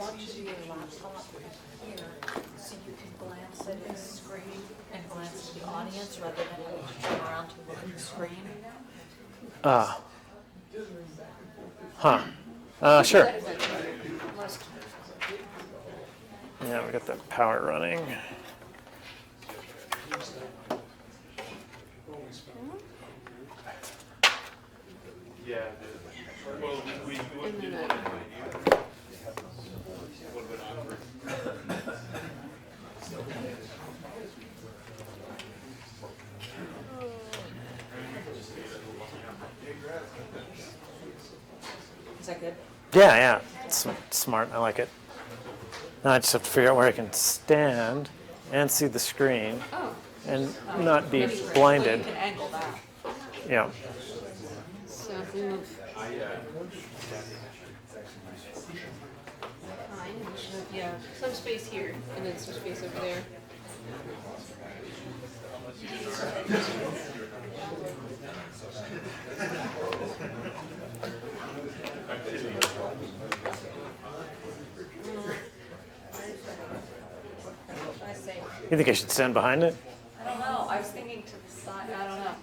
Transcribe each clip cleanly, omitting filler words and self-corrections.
want to do your laptop here so you can glance at the screen and glance at the audience rather than having to turn around to look at the screen. Sure. Yeah, we got the power running. Yeah. Well, we wouldn't do that. Is that good? Yeah. It's smart. I like it. Now I just have to figure out where I can stand and see the screen and not be blinded. You can angle that. Yeah. So if we move. Yeah, some space here and then some space over there. You think I should stand behind it? I don't know. I was thinking to the side. I don't know.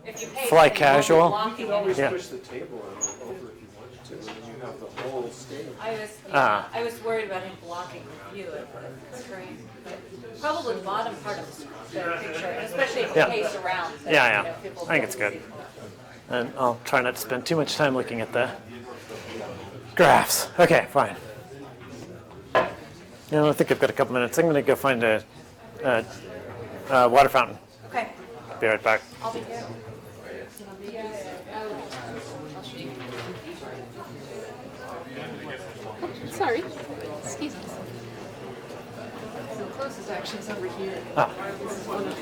If you pay Fly attention, casual? blocking You could always Yeah. push the table over if you wanted to, and then you have the whole stage. I was worried about him blocking the view of the screen. But probably the bottom part of the picture, especially if you Yeah. pace around. So, Yeah. you know, people I think it's don't good. see. And I'll try not to spend too much time looking at the graphs. Okay, fine. I think I've got a couple minutes. I'm going to go find a water fountain. Okay, Be right back. I'll be here. Sorry. Excuse me. So the closest action is over here. This is one of the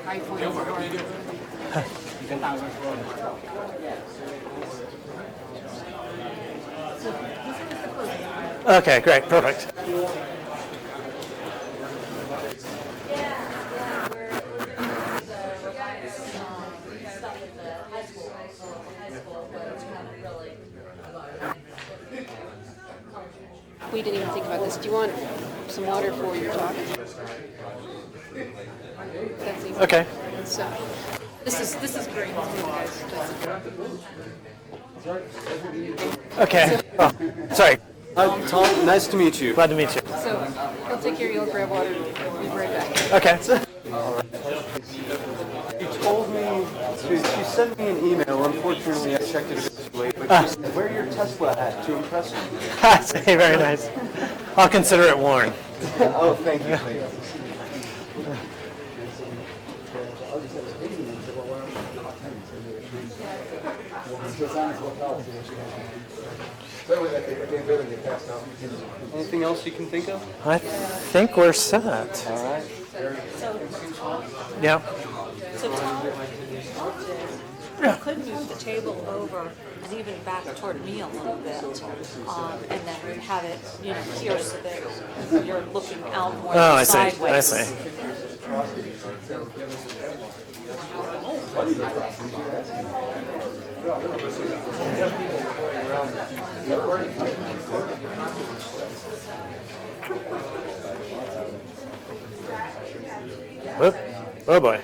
high points of our Okay, great, perfect. We didn't even think about this. Do you want some water for your talk? That's easy. Okay. So this is great. Okay. Oh, sorry. Hi, Tom. Nice to meet you. Glad to meet you. So he'll take care. You'll grab water. We'll be right back. Okay. She told me, she sent me an email. Unfortunately, I checked it a bit too late. But she said, wear your Tesla hat to impress me. Say, very nice. I'll consider it worn. Oh, thank you. Anything else you can think of? I think we're set. All right. Yeah. So Tom, you could move the table over and even back toward me a little bit, and then have it, here so that you're looking out more Oh, I see. sideways. I see. Whoop. Oh boy.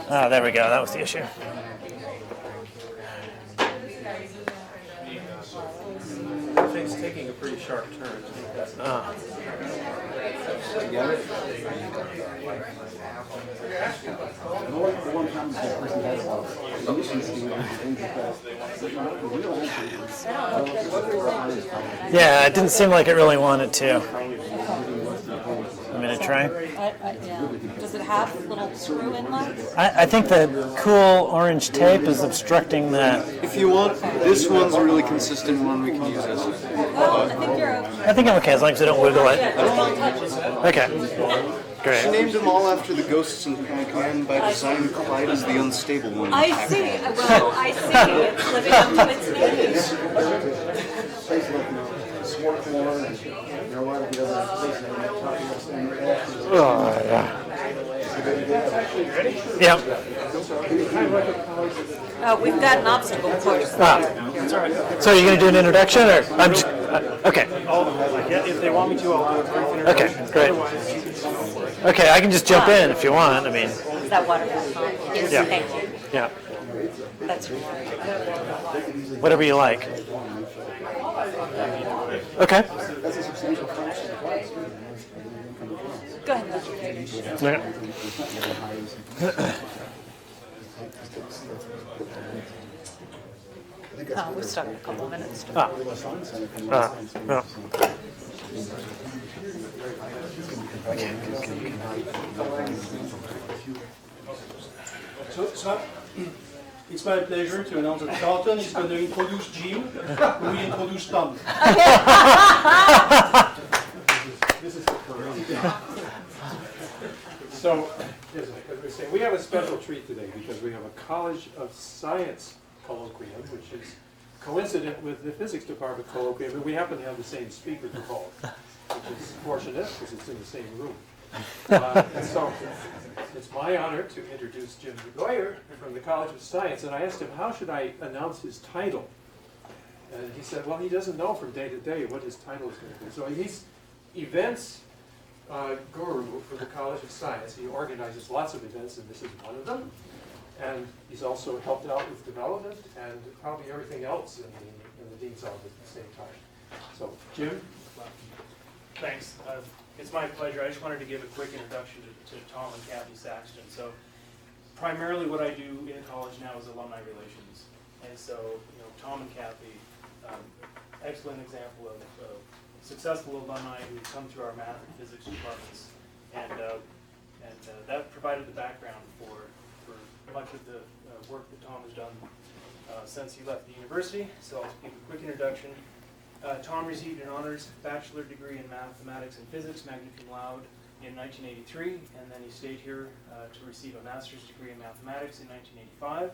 There we go. That was the issue. Thing's taking a pretty sharp turn. Yeah, it didn't seem like it really wanted to. Want me to try? Yeah. Does it have little screw inlets? I think the cool orange tape is obstructing that. If you want, this one's a really consistent one. We can use this. Well, I think you're okay. I think I'm okay as long as I don't wiggle it. Yeah, just don't touch it. Okay. She Great. named them all after the ghosts in Pac-Man by design. Clyde is the unstable one. in I Pac-Man. see. Well, I see. It's living up to its name. Oh, yeah. Yeah. We've got an obstacle course. So you're going to do an introduction, or I'm just, okay. If they want me to, I'll do a brief introduction. Okay, great. Okay, I can just jump in if you want. I mean, Is that wonderful, Tom? Yes, Yeah. thank you. yeah, That's whatever you like. Okay. Go ahead. Okay. We still have a couple of minutes. Yeah. So, it's my pleasure to announce that Carlton is going to introduce Jim, who will introduce Tom. This is the first. So, as we say, we have a special treat today because we have a College of Science colloquium, which is coincident with the physics department colloquium, and we happen to have the same speaker to hold, which is fortunate because it's in the same room. And so it's my honor to introduce Jim DeGoyer from the College of Science, and I asked him, how should I announce his title? And he said, well, he doesn't know from day to day what his title is going to be. So he's events guru for the College of Science. He organizes lots of events, and this is one of them. And he's also helped out with development and probably everything else in the Dean's Office at the same time. So, Jim? Thanks. It's my pleasure. I just wanted to give a quick introduction to Tom and Kathy Saxton. So, primarily what I do in college now is alumni relations. And so, Tom and Kathy, excellent example of successful alumni who come through our math and physics departments. And that provided the background for much of the work that Tom has done since he left the university. So I'll give a quick introduction. Tom received an honors bachelor degree in mathematics and physics, magna cum laude, in 1983, and then he stayed here to receive a master's degree in mathematics in 1985,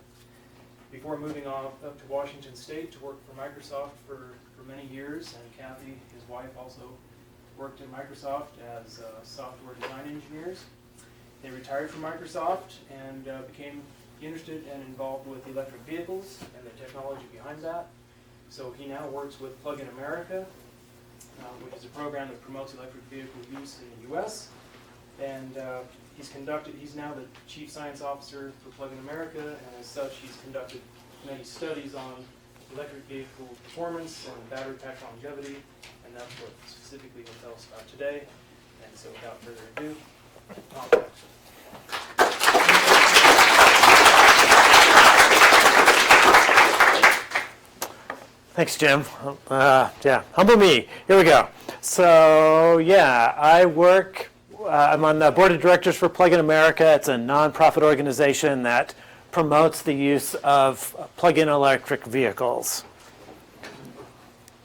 before moving off up to Washington State to work for Microsoft for many years. And Kathy, his wife, also worked in Microsoft as software design engineers. They retired from Microsoft and became interested and involved with electric vehicles and the technology behind that. So he now works with Plug-in America, which is a program that promotes electric vehicle use in the U.S. And he's now the Chief Science Officer for Plug-in America, and as such, he's conducted many studies on electric vehicle performance and battery pack longevity, and that's what specifically he'll tell us about today. And so without further ado, Tom Saxton. Thanks, Jim. Yeah, humble me. Here we go. So, yeah, I'm on the board of directors for Plug-in America. It's a nonprofit organization that promotes the use of plug-in electric vehicles.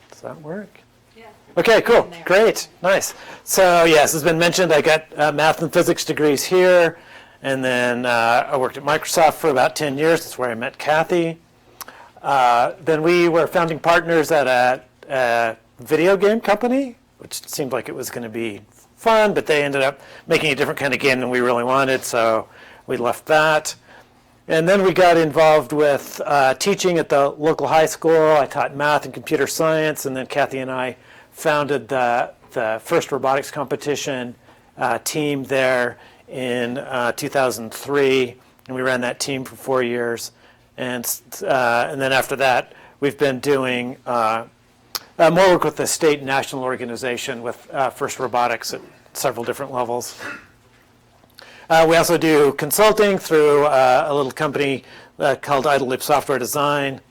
Does that work? Yeah. Okay, cool. Great. Nice. So, yes, as has been mentioned, I got math and physics degrees here. And then I worked at Microsoft for about 10 years. That's where I met Kathy. Then we were founding partners at a video game company, which seemed like it was going to be fun, but they ended up making a different kind of game than we really wanted, so we left that. And then we got involved with teaching at the local high school. I taught math and computer science, and then Kathy and I founded the first robotics competition team there in 2003, and we ran that team for 4 years. And then after that, we've been doing more work with the state and national organization with FIRST Robotics at several different levels. We also do consulting through a little company called Idle Loop Software Design.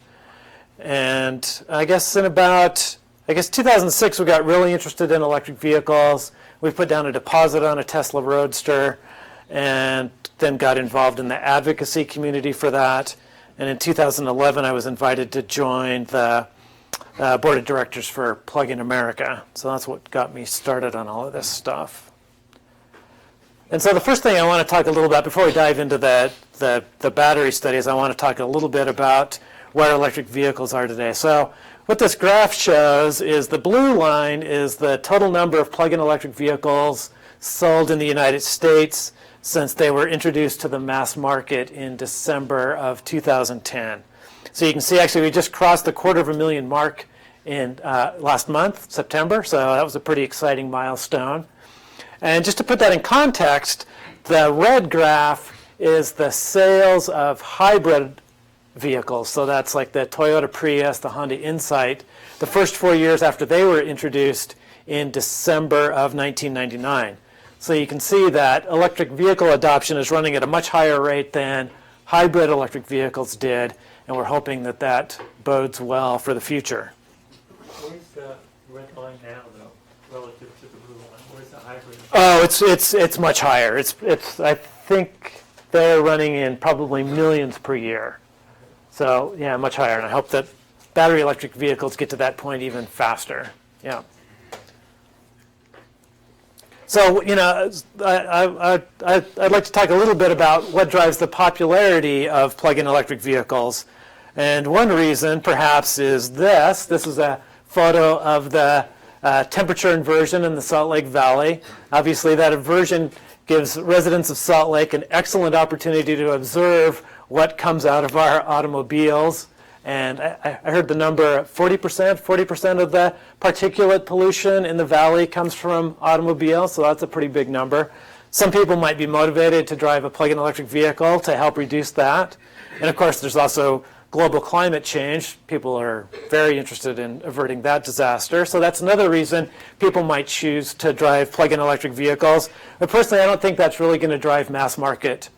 And I guess in about 2006, we got really interested in electric vehicles. We put down a deposit on a Tesla Roadster and then got involved in the advocacy community for that. And in 2011, I was invited to join the board of directors for Plug-in America. So that's what got me started on all of this stuff. And so the first thing I want to talk a little about, before we dive into the battery studies, I want to talk a little bit about where electric vehicles are today. So what this graph shows is the blue line is the total number of plug-in electric vehicles sold in the United States since they were introduced to the mass market in December of 2010. So you can see actually we just crossed the 250,000 mark in last month, September, so that was a pretty exciting milestone. And just to put that in context, the red graph is the sales of hybrid vehicles. So that's like the Toyota Prius, the Honda Insight, the first 4 years after they were introduced in December of 1999. So you can see that electric vehicle adoption is running at a much higher rate than hybrid electric vehicles did, and we're hoping that that bodes well for the future. Where's the red line now, though, relative to the blue line? Where's the hybrid? Oh, it's much higher. It's I think they're running in probably millions per year. So yeah, much higher, and I hope that battery electric vehicles get to that point even faster. Yeah. So, you know, I'd like to talk a little bit about what drives the popularity of plug-in electric vehicles. And one reason, perhaps, is this. This is a photo of the temperature inversion in the Salt Lake Valley. Obviously, that inversion gives residents of Salt Lake an excellent opportunity to observe what comes out of our automobiles. And I heard the number 40% of the particulate pollution in the valley comes from automobiles, so that's a pretty big number. Some people might be motivated to drive a plug-in electric vehicle to help reduce that. And of course, there's also global climate change. People are very interested in averting that disaster. So that's another reason people might choose to drive plug-in electric vehicles. But personally, I don't think that's really going to drive mass market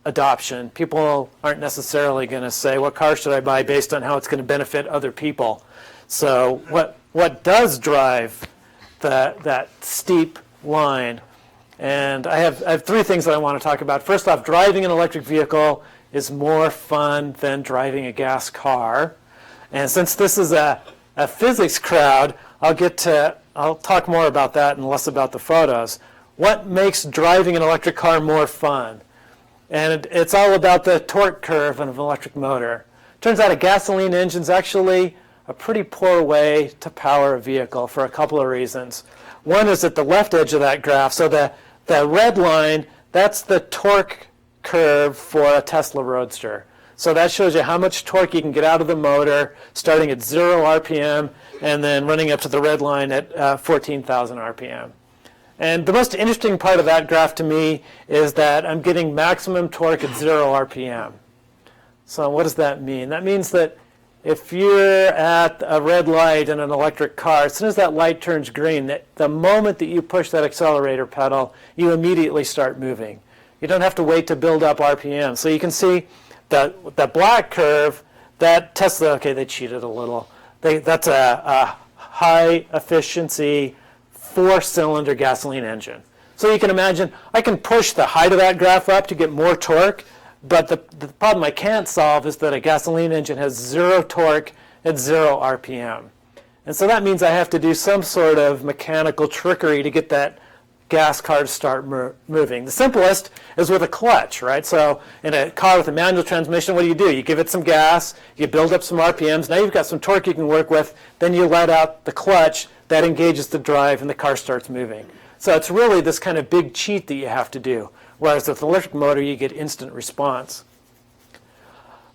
adoption. People aren't necessarily going to say, what car should I buy based on how it's going to benefit other people. So what does drive that steep line? And I have three things that I want to talk about. First off, driving an electric vehicle is more fun than driving a gas car. And since this is a physics crowd, I'll talk more about that and less about the photos. What makes driving an electric car more fun? And it's all about the torque curve of an electric motor. Turns out a gasoline engine is actually a pretty poor way to power a vehicle for a couple of reasons. One is at the left edge of that graph. So the red line, that's the torque curve for a Tesla Roadster. So that shows you how much torque you can get out of the motor starting at 0 RPM and then running up to the red line at 14,000 RPM. And the most interesting part of that graph to me is that I'm getting maximum torque at 0 RPM. So what does that mean? That means that if you're at a red light in an electric car, as soon as that light turns green, the moment that you push that accelerator pedal, you immediately start moving. You don't have to wait to build up RPM. So you can see that the black curve, that Tesla, okay, they cheated a little. That's a high efficiency 4-cylinder gasoline engine. So you can imagine I can push the height of that graph up to get more torque, but the problem I can't solve is that a gasoline engine has 0 torque at 0 RPM. And so that means I have to do some sort of mechanical trickery to get that gas car to start moving. The simplest is with a clutch, right? So in a car with a manual transmission, what do? You give it some gas, you build up some RPMs, now you've got some torque you can work with, then you let out the clutch, that engages the drive, and the car starts moving. So it's really this kind of big cheat that you have to do, whereas with the electric motor, you get instant response.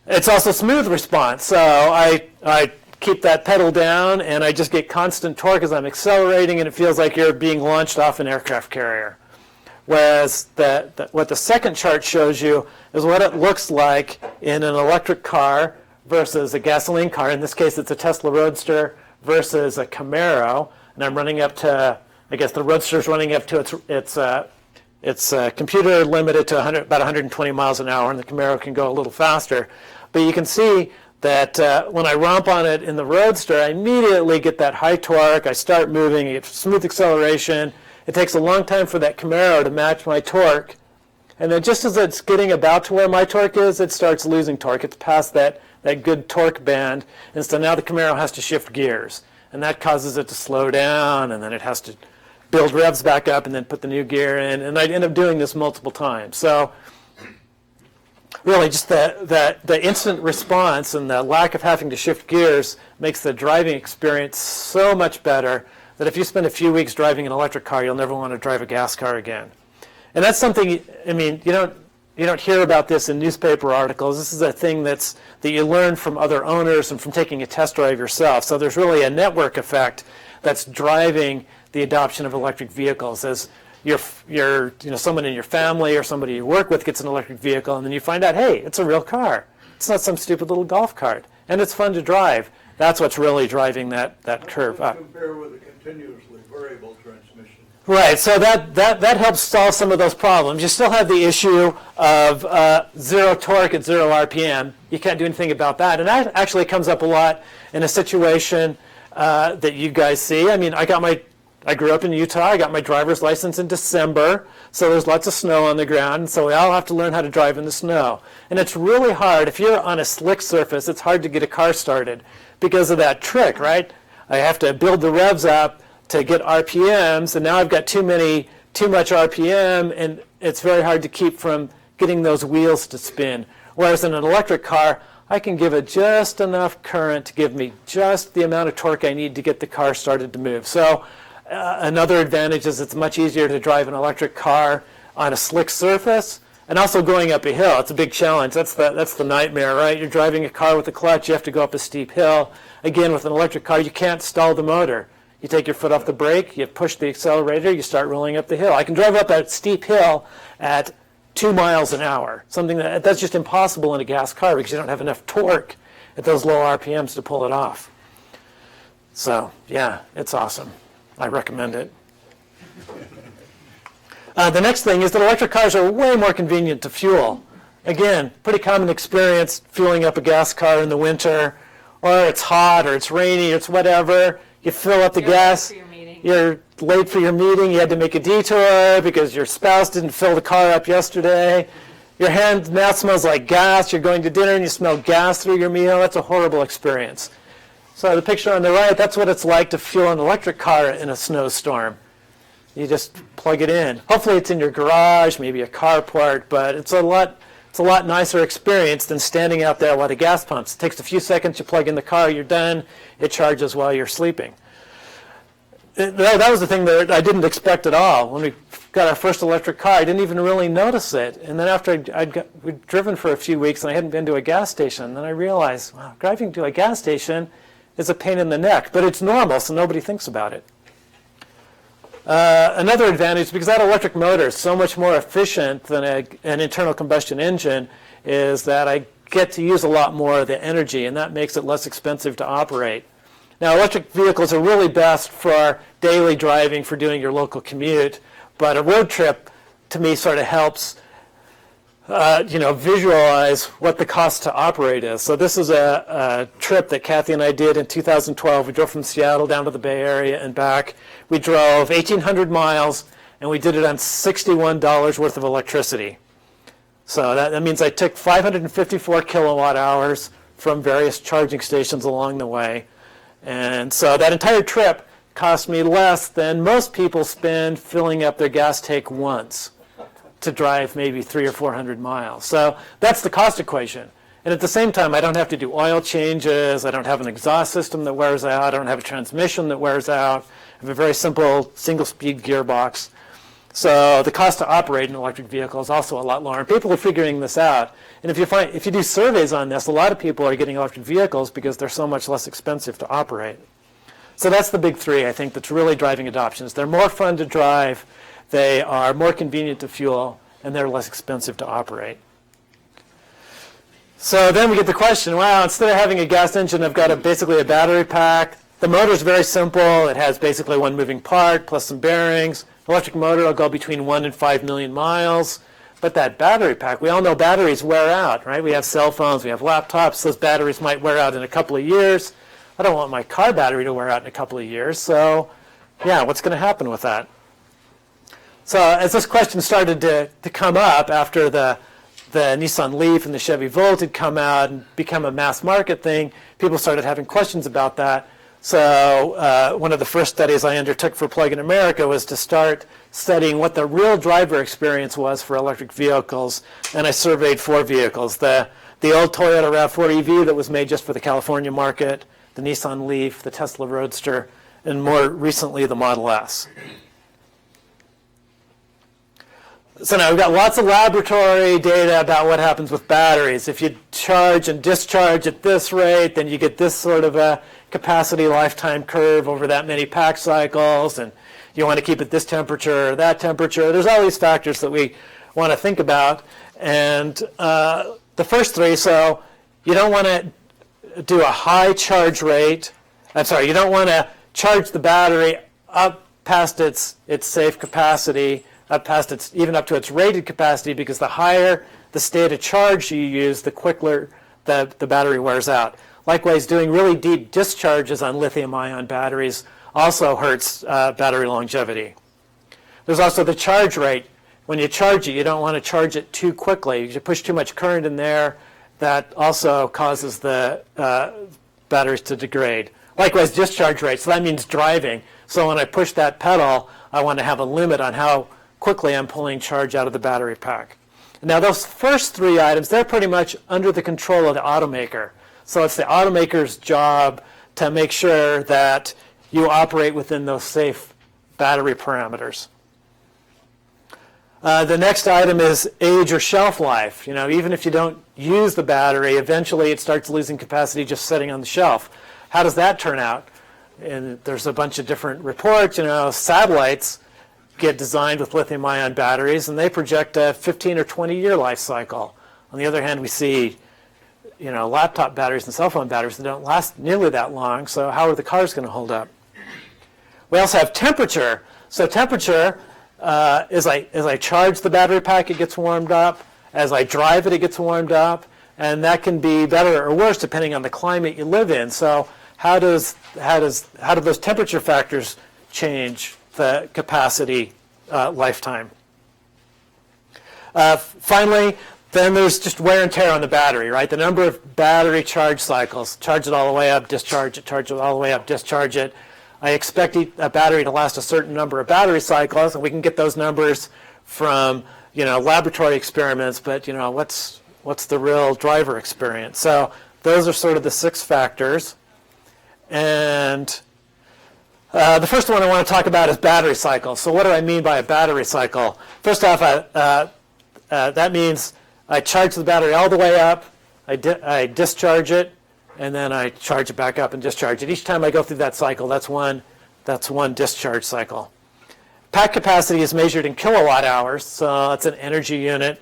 It's also smooth response. So I keep that pedal down, and I just get constant torque as I'm accelerating, and it feels like you're being launched off an aircraft carrier. Whereas what the second chart shows you is what it looks like in an electric car versus a gasoline car. In this case, it's a Tesla Roadster versus a Camaro, and I'm running up to, I guess the Roadster's running up to its computer limited to about 120 miles an hour, and the Camaro can go a little faster. But you can see that when I romp on it in the Roadster, I immediately get that high torque, I start moving, I get smooth acceleration. It takes a long time for that Camaro to match my torque, and then just as it's getting about to where my torque is, it starts losing torque. It's past that good torque band, and so now the Camaro has to shift gears, and that causes it to slow down, and then it has to build revs back up and then put the new gear in, and I'd end up doing this multiple times. So really just the instant response and the lack of having to shift gears makes the driving experience so much better that if you spend a few weeks driving an electric car, you'll never want to drive a gas car again. And that's something, I mean, you don't hear about this in newspaper articles. This is a thing that you learn from other owners and from taking a test drive yourself. So there's really a network effect that's driving the adoption of electric vehicles. As someone in your family or somebody you work with gets an electric vehicle, and then you find out, hey, it's a real car. It's not some stupid little golf cart, and it's fun to drive. That's what's really driving that curve up. Compare with a continuously variable transmission. Right, so that helps solve some of those problems. You still have the issue of zero torque at 0 RPM. You can't do anything about that. And that actually comes up a lot in a situation that you guys see. I mean, I grew up in Utah. I got my driver's license in December, so there's lots of snow on the ground, and so we all have to learn how to drive in the snow. And it's really hard. If you're on a slick surface, it's hard to get a car started because of that trick, right? I have to build the revs up to get RPMs, and now I've got too much RPM, and it's very hard to keep from getting those wheels to spin. Whereas in an electric car, I can give it just enough current to give me just the amount of torque I need to get the car started to move. So another advantage is it's much easier to drive an electric car on a slick surface, and also going up a hill. It's a big challenge. That's the nightmare, right? You're driving a car with a clutch. You have to go up a steep hill. Again, with an electric car, you can't stall the motor. You take your foot off the brake, you push the accelerator, you start rolling up the hill. I can drive up a steep hill at 2 miles an hour, something that's just impossible in a gas car because you don't have enough torque at those low RPMs to pull it off. So, yeah, it's awesome. I recommend it. The next thing is that electric cars are way more convenient to fuel. Again, pretty common experience fueling up a gas car in the winter, or it's hot, or it's rainy, or it's whatever. You fill up the gas. You're late for your meeting. You had to make a detour because your spouse didn't fill the car up yesterday. Your hand now smells like gas. You're going to dinner and you smell gas through your meal. That's a horrible experience. So the picture on the right, that's what it's like to fuel an electric car in a snowstorm. You just plug it in. Hopefully it's in your garage, maybe a carport, but it's a lot nicer experience than standing out there while the gas pumps. It takes a few seconds, you plug in the car, you're done. It charges while you're sleeping. That was the thing that I didn't expect at all. When we got our first electric car, I didn't even really notice it. And then after we'd driven for a few weeks and I hadn't been to a gas station, then I realized, wow, driving to a gas station is a pain in the neck, but it's normal, so nobody thinks about it. Another advantage, because that electric motor is so much more efficient than an internal combustion engine, is that I get to use a lot more of the energy, and that makes it less expensive to operate. Now, electric vehicles are really best for daily driving, for doing your local commute, but a road trip, to me, sort of helps visualize what the cost to operate is. So this is a trip that Kathy and I did in 2012. We drove from Seattle down to the Bay Area and back. We drove 1,800 miles, and we did it on $61 worth of electricity. So that means I took 554 kilowatt hours from various charging stations along the way. And so that entire trip cost me less than most people spend filling up their gas tank once to drive maybe 300 or 400 miles. So that's the cost equation. And at the same time, I don't have to do oil changes. I don't have an exhaust system that wears out. I don't have a transmission that wears out. I have a very simple single-speed gearbox. So the cost to operate an electric vehicle is also a lot lower. And people are figuring this out. And if you do surveys on this, a lot of people are getting electric vehicles because they're so much less expensive to operate. So that's the big three, I think, that's really driving adoptions. They're more fun to drive, they are more convenient to fuel, and they're less expensive to operate. So then we get the question, wow, instead of having a gas engine, I've got basically a battery pack. The motor's very simple. It has basically one moving part plus some bearings. Electric motor will go between 1 and 5 million miles. But that battery pack, we all know batteries wear out, right? We have cell phones, we have laptops. Those batteries might wear out in a couple of years. I don't want my car battery to wear out in a couple of years. So, yeah, what's going to happen with that? So as this question started to come up after the Nissan Leaf and the Chevy Volt had come out and become a mass market thing, people started having questions about that. So one of the first studies I undertook for Plug-in America was to start studying what the real driver experience was for electric vehicles, and I surveyed 4 vehicles. The old Toyota RAV4 EV that was made just for the California market, the Nissan Leaf, the Tesla Roadster, and more recently the Model S. So now we've got lots of laboratory data about what happens with batteries. If you charge and discharge at this rate, then you get this sort of a capacity lifetime curve over that many pack cycles, and you want to keep it this temperature or that temperature. There's all these factors that we want to think about. And the first three, so you don't want to do a high charge rate. You don't want to charge the battery up past its safe capacity, even up to its rated capacity, because the higher the state of charge you use, the quicker the battery wears out. Likewise, doing really deep discharges on lithium-ion batteries also hurts battery longevity. There's also the charge rate. When you charge it, you don't want to charge it too quickly. If you push too much current in there, that also causes the batteries to degrade. Likewise, discharge rate. So that means driving. So when I push that pedal, I want to have a limit on how quickly I'm pulling charge out of the battery pack. Now, those first three items, they're pretty much under the control of the automaker. So it's the automaker's job to make sure that you operate within those safe battery parameters. The next item is age or shelf life. Even if you don't use the battery, eventually it starts losing capacity just sitting on the shelf. How does that turn out? And there's a bunch of different reports. Satellites get designed with lithium-ion batteries, and they project a 15 or 20-year life cycle. On the other hand, we see laptop batteries and cell phone batteries that don't last nearly that long, so how are the cars going to hold up? We also have temperature. So temperature, as I charge the battery pack, it gets warmed up. As I drive it, it gets warmed up. And that can be better or worse depending on the climate you live in. So how do those temperature factors change the capacity lifetime? Finally, then there's just wear and tear on the battery, right? The number of battery charge cycles. Charge it all the way up, discharge it, charge it all the way up, discharge it. I expect a battery to last a certain number of battery cycles, and we can get those numbers from laboratory experiments, but what's the real driver experience? So those are sort of the 6 factors. And the first one I want to talk about is battery cycle. So what do I mean by a battery cycle? First off, that means I charge the battery all the way up, I discharge it, and then I charge it back up and discharge it. Each time I go through that cycle, that's one discharge cycle. Pack capacity is measured in kilowatt hours, so it's an energy unit.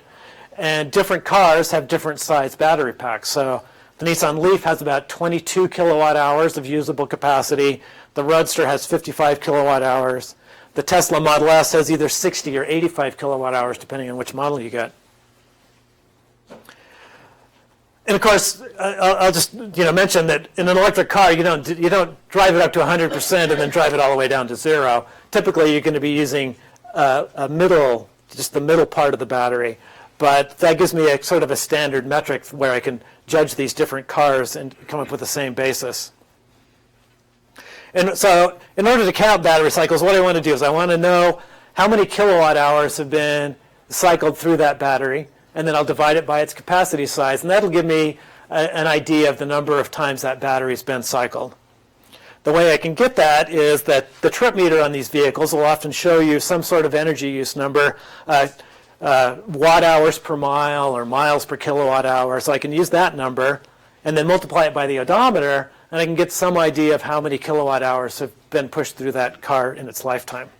And different cars have different size battery packs. So the Nissan Leaf has about 22 kilowatt hours of usable capacity. The Roadster has 55 kilowatt hours. The Tesla Model S has either 60 or 85 kilowatt hours, depending on which model you get. And of course, I'll just mention that in an electric car, you don't drive it up to 100% and then drive it all the way down to 0. Typically, you're going to be using just the middle part of the battery. But that gives me a sort of a standard metric where I can judge these different cars and come up with the same basis. And so in order to count battery cycles, what I want to do is I want to know how many kilowatt hours have been cycled through that battery, and then I'll divide it by its capacity size, and that'll give me an idea of the number of times that battery's been cycled. The way I can get that is that the trip meter on these vehicles will often show you some sort of energy use number, watt hours per mile or miles per kilowatt hour. So I can use that number and then multiply it by the odometer, and I can get some idea of how many kilowatt hours have been pushed through that car in its lifetime.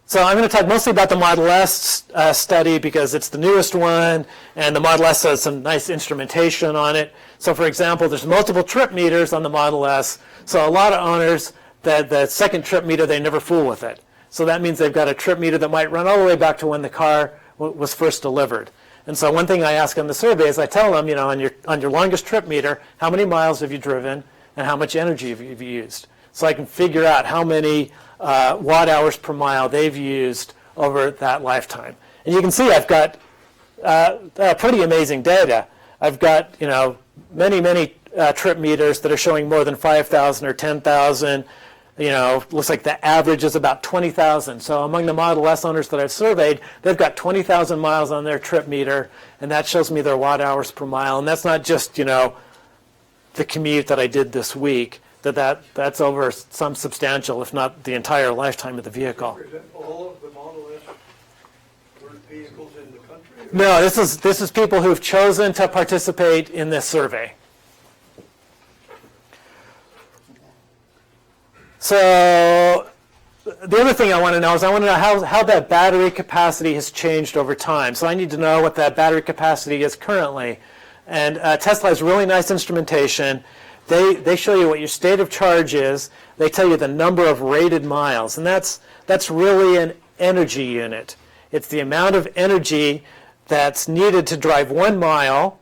So I'm going to talk mostly about the Model S study because it's the newest one, and the Model S has some nice instrumentation on it. So for example, there's multiple trip meters on the Model S. So a lot of owners, the second trip meter, they never fool with it. So that means they've got a trip meter that might run all the way back to when the car was first delivered. And so one thing I ask on the survey is I tell them, on your longest trip meter, how many miles have you driven and how much energy have you used? So I can figure out how many watt hours per mile they've used over that lifetime. And you can see I've got pretty amazing data. I've got many trip meters that are showing more than 5,000 or 10,000. Looks like the average is about 20,000. So among the Model S owners that I've surveyed, they've got 20,000 miles on their trip meter, and that shows me their watt hours per mile. And that's not just the commute that I did this week. That's over some substantial, if not the entire lifetime of the vehicle. Represent all of the Model S No, this is people who've chosen to participate in this survey. So the other thing I want to know is I want to know how that battery capacity has changed over time. So I need to know what that battery capacity is currently. And Tesla has really nice instrumentation. They show you what your state of charge is. They tell you the number of rated miles. And that's really an energy unit. It's the amount of energy that's needed to drive 1 mile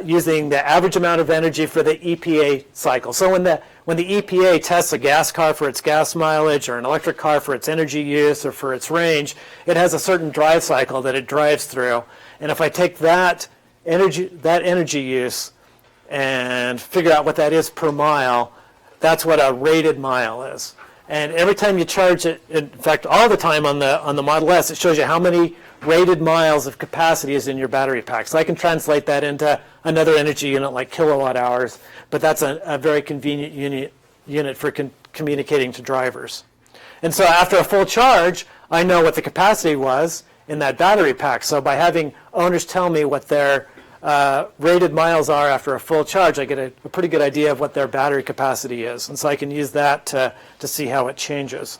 using the average amount of energy for the EPA cycle. So when the EPA tests a gas car for its gas mileage or an electric car for its energy use or for its range, it has a certain drive cycle that it drives through. And if I take that energy use and figure out what that is per mile, that's what a rated mile is. And every time you charge it, in fact, all the time on the Model S, it shows you how many rated miles of capacity is in your battery pack. So I can translate that into another energy unit like kilowatt hours, but that's a very convenient unit for communicating to drivers. And so after a full charge, I know what the capacity was in that battery pack. So by having owners tell me what their rated miles are after a full charge, I get a pretty good idea of what their battery capacity is. And so I can use that to see how it changes.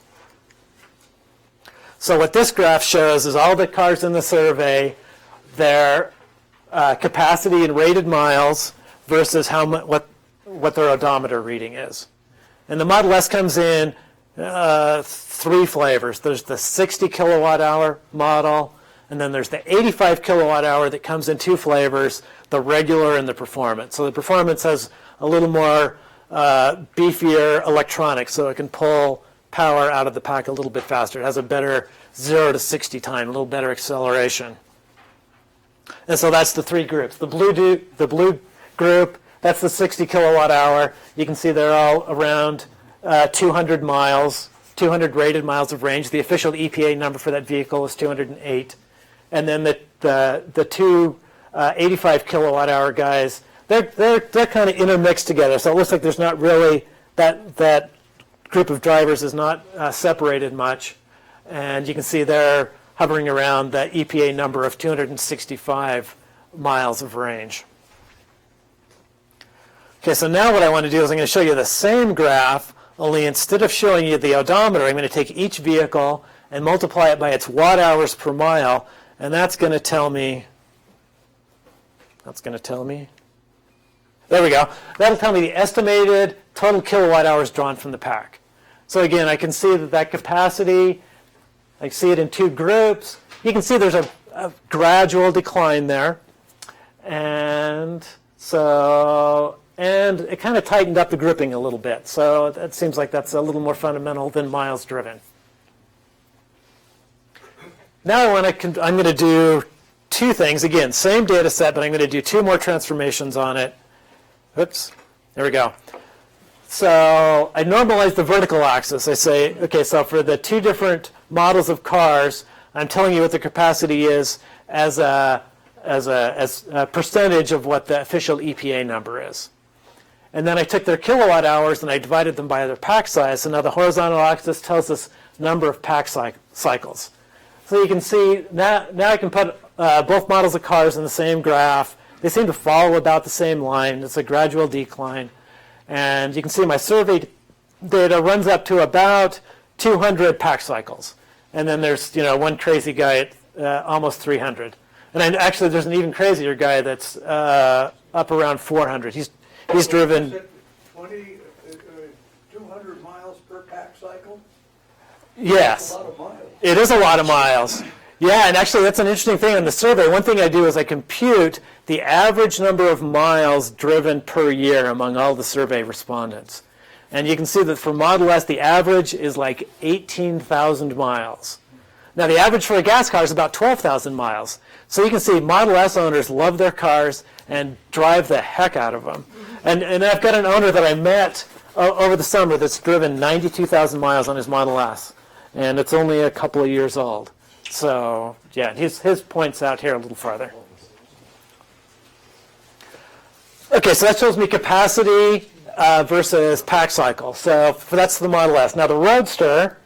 So what this graph shows is all the cars in the survey, their capacity in rated miles versus what their odometer reading is. And the Model S comes in 3 flavors. There's the 60 kilowatt hour model, and then there's the 85 kilowatt hour that comes in 2 flavors, the regular and the performance. So the performance has a little more beefier electronics, so it can pull power out of the pack a little bit faster. It has a better 0 to 60 time, a little better acceleration. And so that's the 3 groups. The blue group, that's the 60 kilowatt hour. You can see they're all around 200 miles, 200 rated miles of range. The official EPA number for that vehicle is 208. And then the 2 85 kilowatt hour guys, they're kind of intermixed together. So it looks like there's not really that group of drivers is not separated much. And you can see they're hovering around the EPA number of 265 miles of range. Okay, so now what I want to do is I'm going to show you the same graph, only instead of showing you the odometer, I'm going to take each vehicle and multiply it by its watt hours per mile, and that's going to tell me, there we go, that'll tell me the estimated total kilowatt hours drawn from the pack. So again, I can see that capacity, I see it in 2 groups. You can see there's a gradual decline there. And it kind of tightened up the grouping a little bit. So it seems like that's a little more fundamental than miles driven. Now I'm going to do 2 things. Again, same data set, but I'm going to do 2 more transformations on it. Oops, there we go. So I normalize the vertical axis. I say, okay, so for the 2 different models of cars, I'm telling you what the capacity is as a percentage of what the official EPA number is. And then I took their kilowatt hours and I divided them by their pack size. So now the horizontal axis tells us number of pack cycles. So you can see, now I can put both models of cars in the same graph. They seem to follow about the same line. It's a gradual decline. And you can see my survey data runs up to about 200 pack cycles. And then there's one crazy guy at almost 300. And actually there's an even crazier guy that's up around 400. He's driven 200 miles per pack cycle? Yes. That's a lot of miles. It is a lot of miles. Yeah, and actually that's an interesting thing on the survey. One thing I do is I compute the average number of miles driven per year among all the survey respondents. And you can see that for Model S, the average is like 18,000 miles. Now the average for a gas car is about 12,000 miles. So you can see Model S owners love their cars and drive the heck out of them. And I've got an owner that I met over the summer that's driven 92,000 miles on his Model S. And it's only a couple of years old. So yeah, his point's out here a little farther. Okay, so that shows me capacity versus pack cycle. So that's the Model S. Now the Roadster,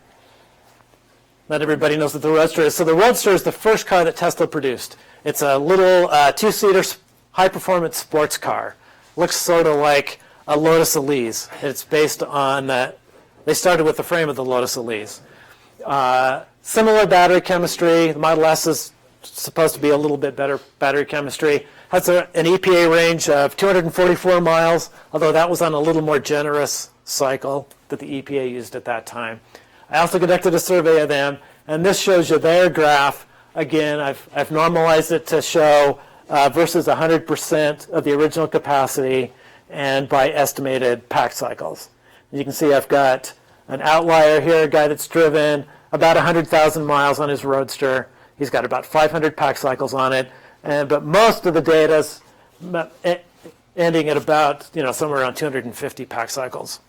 Not everybody knows what the Roadster is. So the Roadster is the first car that Tesla produced. It's a little two-seater high-performance sports car. Looks sort of like a Lotus Elise. It's based on they started with the frame of the Lotus Elise. Similar battery chemistry. The Model S is supposed to be a little bit better battery chemistry. Has an EPA range of 244 miles, although that was on a little more generous cycle that the EPA used at that time. I also conducted a survey of them, and this shows you their graph. Again, I've normalized it to show versus 100% of the original capacity and by estimated pack cycles. You can see I've got an outlier here, a guy that's driven about 100,000 miles on his Roadster. He's got about 500 pack cycles on it, but most of the data's ending at about somewhere around 250 pack cycles.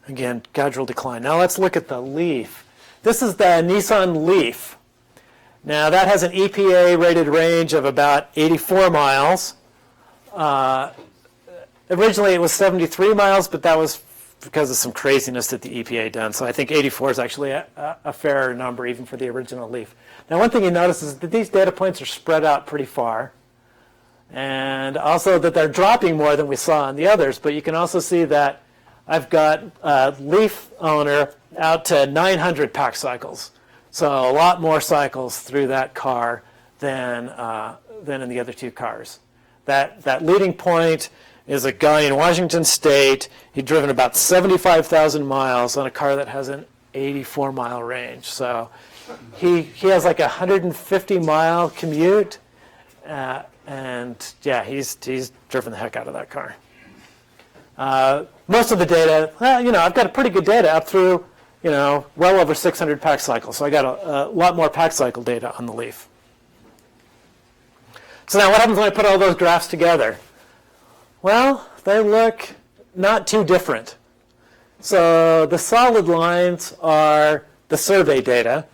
Again, gradual decline. Now let's look at the Leaf. This is the Nissan Leaf. Now that has an EPA rated range of about 84 miles. Originally it was 73 miles, but that was because of some craziness that the EPA done. So I think 84 is actually a fairer number even for the original Leaf. Now one thing you notice is that these data points are spread out pretty far. And also that they're dropping more than we saw on the others. But you can also see that I've got a Leaf owner out to 900 pack cycles. So a lot more cycles through that car than in the other two cars. That leading point is a guy in Washington State. He'd driven about 75,000 miles on a car that has an 84-mile range. So he has like a 150-mile commute, and yeah, he's driven the heck out of that car. Most of the data, I've got a pretty good data up through, well over 600 pack cycles. So I got a lot more pack cycle data on the Leaf. So now what happens when I put all those graphs together? Well, they look not too different. So the solid lines are the survey data.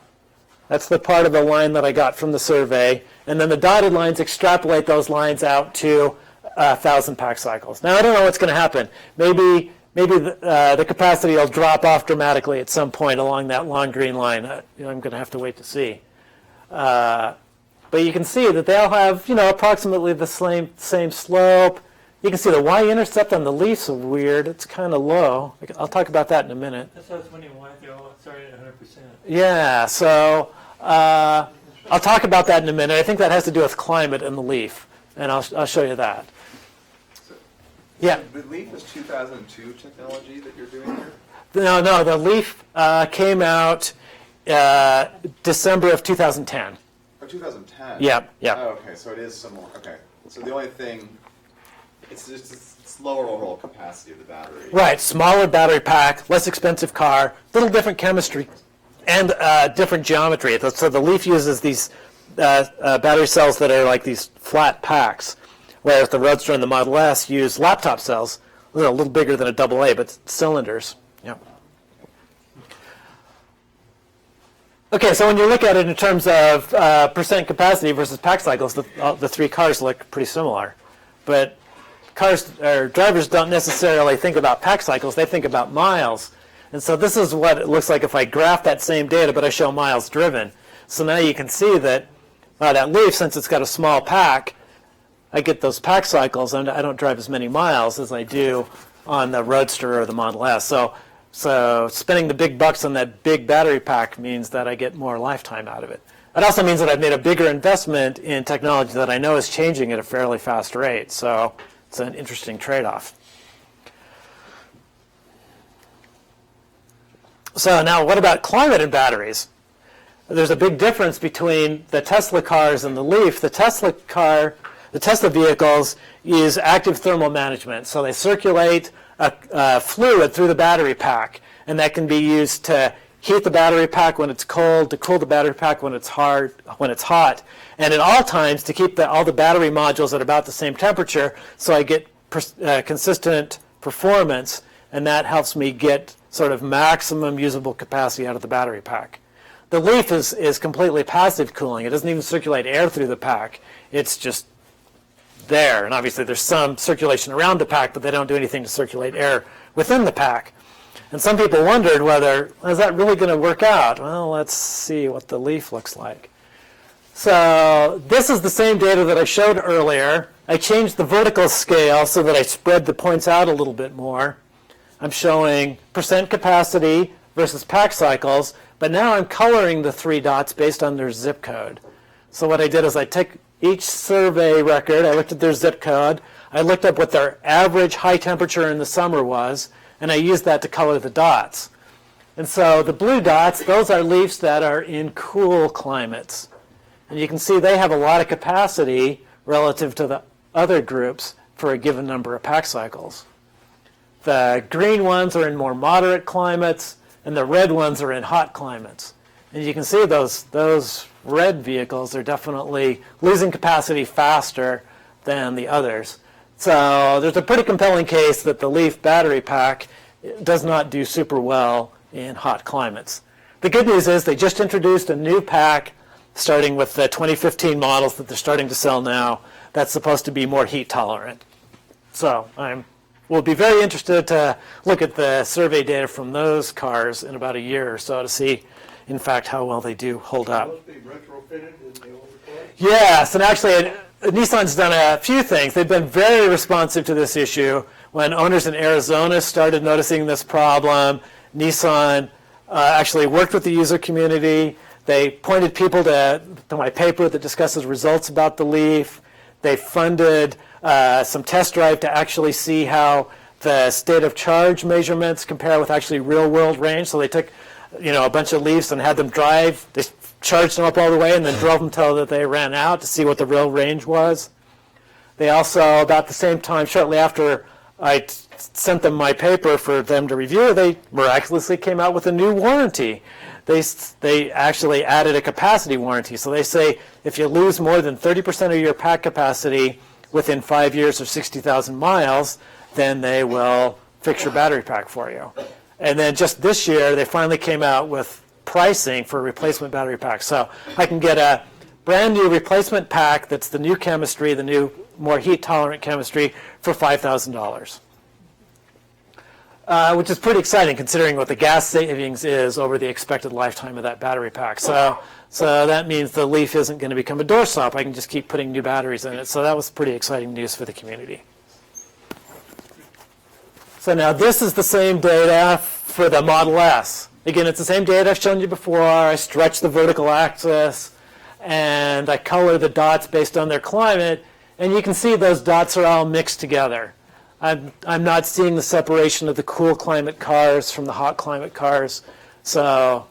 That's the part of the line that I got from the survey. And then the dotted lines extrapolate those lines out to 1,000 pack cycles. Now, I don't know what's going to happen. Maybe the capacity will drop off dramatically at some point along that long green line. I'm going to have to wait to see. But you can see that they all have, approximately the same slope. You can see the y-intercept on the Leaf's weird. It's kind of low. I'll talk about that in a minute. That's what I was wondering why they're all starting at 100%. Yeah, so I'll talk about that in a minute. I think that has to do with climate and the Leaf, and I'll show you that. Yeah. The Leaf is 2002 technology that you're doing here? No, the Leaf came out December of 2010. Oh, 2010? Yeah. Oh, okay, so it is similar. Okay, so the only thing, it's lower overall capacity of the battery. Right, smaller battery pack, less expensive car, little different chemistry, and different geometry. So the Leaf uses these battery cells that are like these flat packs, whereas the Roadster and the Model S use laptop cells, a little bigger than a AA, but cylinders. Yeah. Okay, so when you look at it in terms of percent capacity versus pack cycles, the three cars look pretty similar. But drivers don't necessarily think about pack cycles, they think about miles. And so this is what it looks like if I graph that same data, but I show miles driven. So now you can see that that Leaf, since it's got a small pack, I get those pack cycles, and I don't drive as many miles as I do on the Roadster or the Model S. So spending the big bucks on that big battery pack means that I get more lifetime out of it. It also means that I've made a bigger investment in technology that I know is changing at a fairly fast rate. So it's an interesting trade-off. So now what about climate and batteries? There's a big difference between the Tesla cars and the Leaf. The Tesla vehicles use active thermal management. So they circulate a fluid through the battery pack, and that can be used to heat the battery pack when it's cold, to cool the battery pack when it's hot, and at all times to keep all the battery modules at about the same temperature, so I get consistent performance, and that helps me get sort of maximum usable capacity out of the battery pack. The Leaf is completely passive cooling. It doesn't even circulate air through the pack. It's just there, and obviously there's some circulation around the pack, but they don't do anything to circulate air within the pack. And some people wondered whether, is that really going to work out? Well, let's see what the leaf looks like. So this is the same data that I showed earlier. I changed the vertical scale so that I spread the points out a little bit more. I'm showing percent capacity versus pack cycles, but now I'm coloring the 3 dots based on their zip code. So what I did is I took each survey record, I looked at their zip code, I looked up what their average high temperature in the summer was, and I used that to color the dots. And so the blue dots, those are leaves that are in cool climates. And you can see they have a lot of capacity relative to the other groups for a given number of pack cycles. The green ones are in more moderate climates, and the red ones are in hot climates. And you can see those red vehicles are definitely losing capacity faster than the others. So there's a pretty compelling case that the Leaf battery pack does not do super well in hot climates. The good news is they just introduced a new pack starting with the 2015 models that they're starting to sell now that's supposed to be more heat tolerant. So we'll be very interested to look at the survey data from those cars in about a year or so to see, in fact, how well they do hold up. Must be retrofitted in the older cars? Yes, and actually Nissan's done a few things. They've been very responsive to this issue. When owners in Arizona started noticing this problem, Nissan actually worked with the user community. They pointed people to my paper that discusses results about the Leaf. They funded some test drive to actually see how the state of charge measurements compare with actually real world range. So they took a bunch of Leafs and had them drive. They charged them up all the way and then drove them until that they ran out to see what the real range was. They also, about the same time, shortly after I sent them my paper for them to review, they miraculously came out with a new warranty. They actually added a capacity warranty. So they say if you lose more than 30% of your pack capacity within 5 years or 60,000 miles, then they will fix your battery pack for you. And then just this year, they finally came out with pricing for replacement battery packs. So I can get a brand new replacement pack that's the new chemistry, the new, more heat-tolerant chemistry for $5,000. Which is pretty exciting considering what the gas savings is over the expected lifetime of that battery pack. So that means the Leaf isn't going to become a doorstop. I can just keep putting new batteries in it. So that was pretty exciting news for the community. So now this is the same data for the Model S. Again, it's the same data I've shown you before. I stretch the vertical axis and I color the dots based on their climate. And you can see those dots are all mixed together. I'm not seeing the separation of the cool climate cars from the hot climate cars. So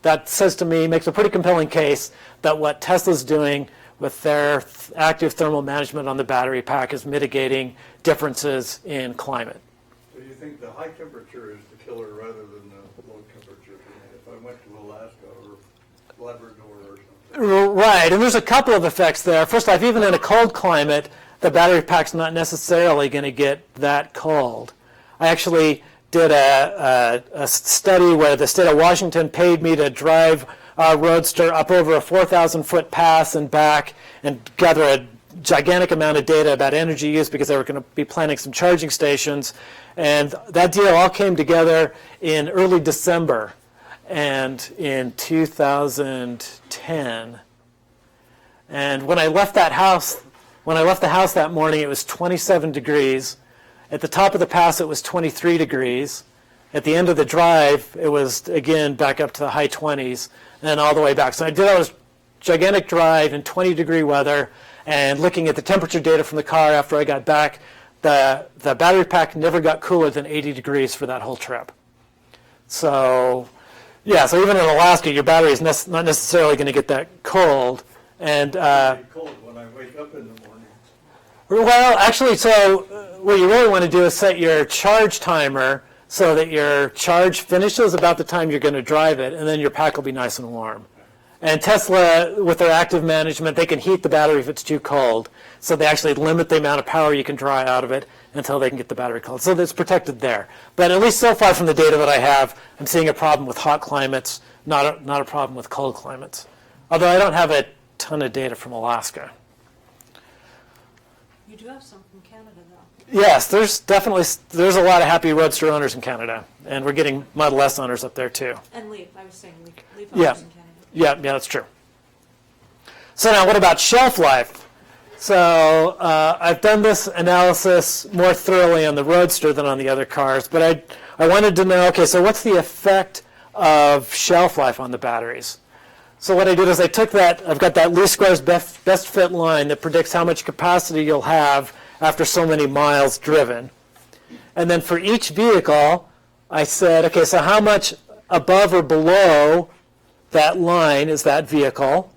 that says to me, makes a pretty compelling case that what Tesla's doing with their active thermal management on the battery pack is mitigating differences in climate. So you think the high temperature is the killer rather than the low temperature? If I went to Alaska or Labrador or something. Right, and there's a couple of effects there. First off, even in a cold climate, the battery pack's not necessarily going to get that cold. I actually did a study where the state of Washington paid me to drive a Roadster up over a 4,000-foot pass and back and gather a gigantic amount of data about energy use because they were going to be planning some charging stations. And that deal all came together in early December and in 2010. And when I left the house that morning, it was 27 degrees. At the top of the pass, it was 23 degrees. At the end of the drive, it was, again, back up to the high 20s, and then all the way back. So I did all this gigantic drive in 20-degree weather, and looking at the temperature data from the car after I got back, the battery pack never got cooler than 80 degrees for that whole trip. So, yeah, so even in Alaska, your battery is not necessarily going to get that cold. And It's cold when I wake up in the morning. well, actually, so what you really want to do is set your charge timer so that your charge finishes about the time you're going to drive it, and then your pack will be nice and warm. And Tesla, with their active management, they can heat the battery if it's too cold. So they actually limit the amount of power you can draw out of it until they can get the battery cold. So it's protected there. But at least so far from the data that I have, I'm seeing a problem with hot climates, not a problem with cold climates. Although I don't have a ton of data from Alaska. You do have some from Canada, though. Yes, there's a lot of happy Roadster owners in Canada, and we're getting Model S owners up there too. And Leaf, I was saying Leaf Yeah. owners in Canada. Yeah, that's true. So now what about shelf life? So I've done this analysis more thoroughly on the Roadster than on the other cars, but I wanted to know, okay, so what's the effect of shelf life on the batteries? So what I did is I took that, I've got that least squares best fit line that predicts how much capacity you'll have after so many miles driven. And then for each vehicle, I said, okay, so how much above or below that line is that vehicle?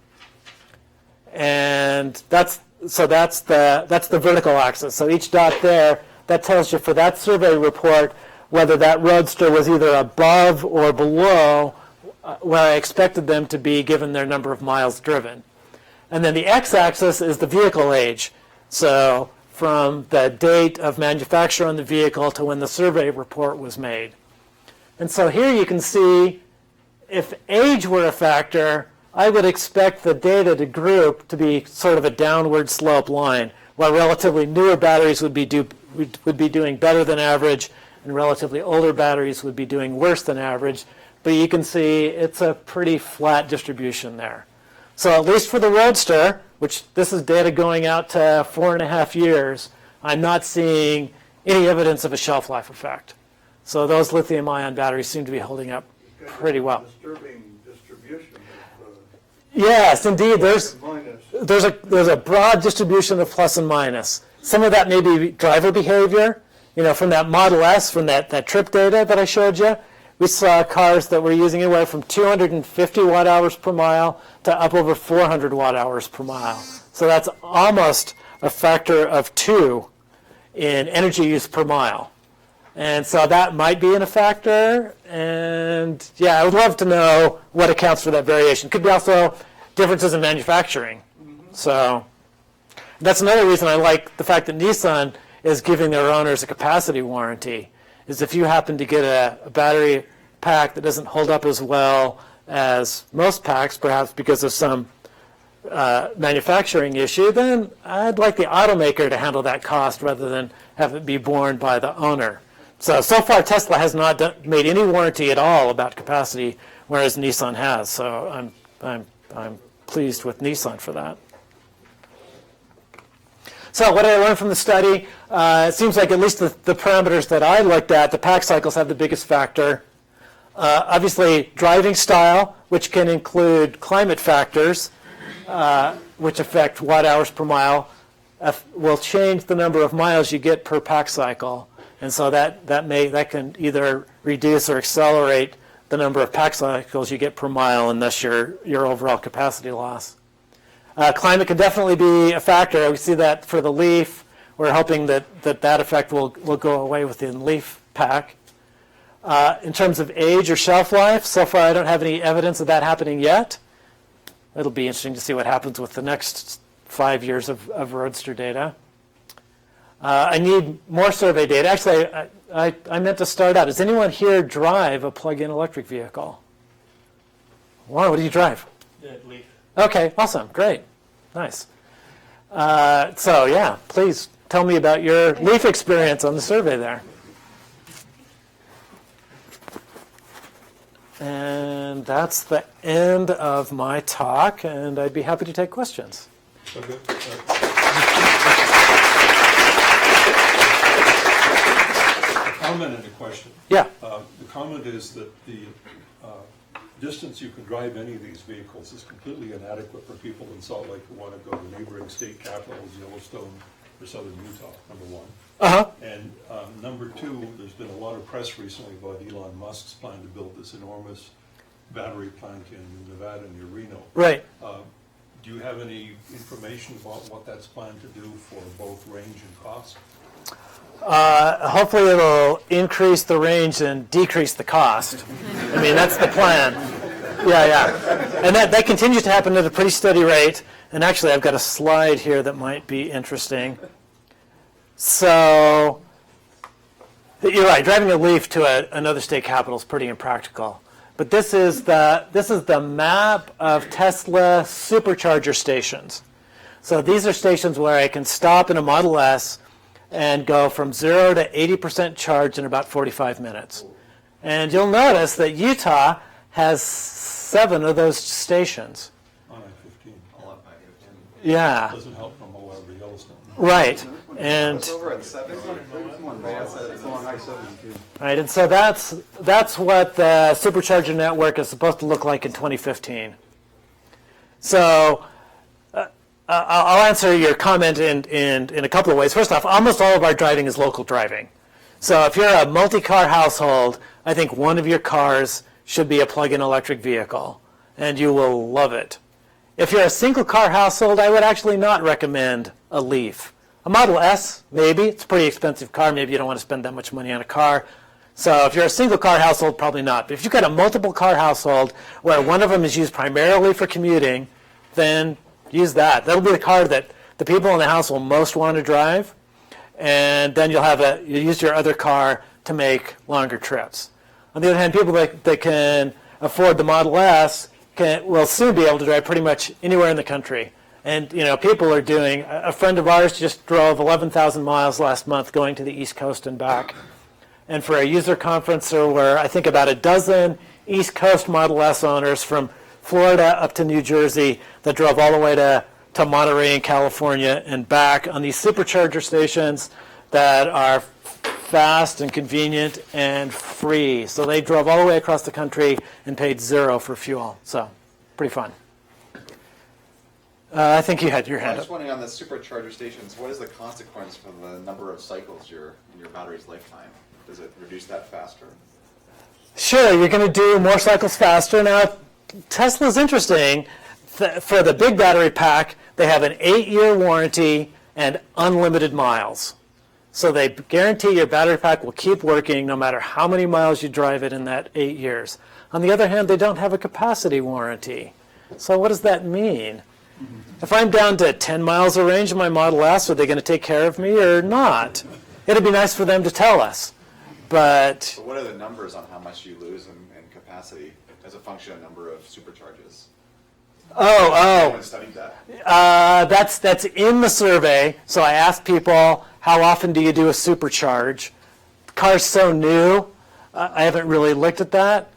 And that's the vertical axis. So each dot there, that tells you for that survey report whether that Roadster was either above or below where I expected them to be given their number of miles driven. And then the x-axis is the vehicle age. So from the date of manufacture on the vehicle to when the survey report was made. And so here you can see if age were a factor, I would expect the data to group to be sort of a downward slope line, while relatively newer batteries would be doing better than average, and relatively older batteries would be doing worse than average. But you can see it's a pretty flat distribution there. So at least for the Roadster, which this is data going out to 4.5 years, I'm not seeing any evidence of a shelf life effect. So those lithium-ion batteries seem to be holding up pretty well. Disturbing distribution of Yes, indeed. minus. There's a broad distribution of plus and minus. Some of that may be driver behavior. You know, from that Model S, from that trip data that I showed you, we saw cars that were using anywhere from 250 watt-hours per mile to up over 400 watt-hours per mile. So that's almost a factor of 2 in energy use per mile. And so that might be a factor. And yeah, I would love to know what accounts for that variation. Could be also differences in manufacturing. So that's another reason I like the fact that Nissan is giving their owners a capacity warranty, is if you happen to get a battery pack that doesn't hold up as well as most packs, perhaps because of some manufacturing issue, then I'd like the automaker to handle that cost rather than have it be borne by the owner. So far Tesla has not made any warranty at all about capacity, whereas Nissan has. So I'm pleased with Nissan for that. So what did I learn from the study? It seems like at least the parameters that I looked at, the pack cycles have the biggest factor. Obviously, driving style, which can include climate factors, which affect watt-hours per mile, will change the number of miles you get per pack cycle. And so that can either reduce or accelerate the number of pack cycles you get per mile, and thus your overall capacity loss. Climate can definitely be a factor. We see that for the Leaf. We're hoping that effect will go away within Leaf pack. In terms of age or shelf life, so far I don't have any evidence of that happening yet. It'll be interesting to see what happens with the next 5 years of Roadster data. I need more survey data. Actually, I meant to start out. Does anyone here drive a plug-in electric vehicle? Wow, what do you drive? Leaf. Okay, awesome, great, nice. So yeah, please tell me about your Leaf experience on the survey there. And that's the end of my talk, and I'd be happy to take questions. Okay. A comment and a question. Yeah. The comment is that the distance you can drive any of these vehicles is completely inadequate for people in Salt Lake who want to go to neighboring state capitals, Yellowstone or southern Utah, number one. Uh-huh. And number two, there's been a lot of press recently about Elon Musk's plan to build this enormous battery plant in Nevada near Reno. Right. Do you have any information about what that's planned to do for both range and cost? Hopefully it'll increase the range and decrease the cost. I mean, that's the plan. Yeah. And that continues to happen at a pretty steady rate. And actually, I've got a slide here that might be interesting. So, you're right, driving a Leaf to another state capital is pretty impractical. But this is the map of Tesla supercharger stations. So these are stations where I can stop in a Model S and go from 0 to 80% charge in about 45 minutes. And you'll notice that Utah has 7 of those stations. On I-15. Yeah, Doesn't help from over Yellowstone. right. And Over at 7. There's one it's along I-72. right, and so that's what the supercharger network is supposed to look like in 2015. So I'll answer your comment in a couple of ways. First off, almost all of our driving is local driving. So if you're a multi-car household, I think one of your cars should be a plug-in electric vehicle, and you will love it. If you're a single-car household, I would actually not recommend a Leaf. A Model S, maybe. It's a pretty expensive car. Maybe you don't want to spend that much money on a car. So if you're a single-car household, probably not. But if you've got a multiple-car household where one of them is used primarily for commuting, then use that. That'll be the car that the people in the house will most want to drive. And then you'll use your other car to make longer trips. On the other hand, people that can afford the Model S will soon be able to drive pretty much anywhere in the country. And people are doing. A friend of ours just drove 11,000 miles last month going to the East Coast and back. And for a user conference, there were I think about a dozen East Coast Model S owners from Florida up to New Jersey that drove all the way to Monterey in California and back on these supercharger stations that are fast and convenient and free. So they drove all the way across the country and paid $0 for fuel. So pretty fun. I think you had your I hand was up. wondering on the supercharger stations, what is the consequence for the number of cycles in your battery's lifetime? Does it reduce that faster? Sure, you're going to do more cycles faster. Now, Tesla's interesting. For the big battery pack, they have an 8-year warranty and unlimited miles. So they guarantee your battery pack will keep working no matter how many miles you drive it in that 8 years. On the other hand, they don't have a capacity warranty. So what does that mean? If I'm down to 10 miles of range in my Model S, are they going to take care of me or not? It'd be nice for them to tell us. But what are the numbers on how much you lose in capacity as a function of number of supercharges? I haven't studied that. That's in the survey. So I asked people, how often do you do a supercharge? The car's so new, I haven't really looked at that.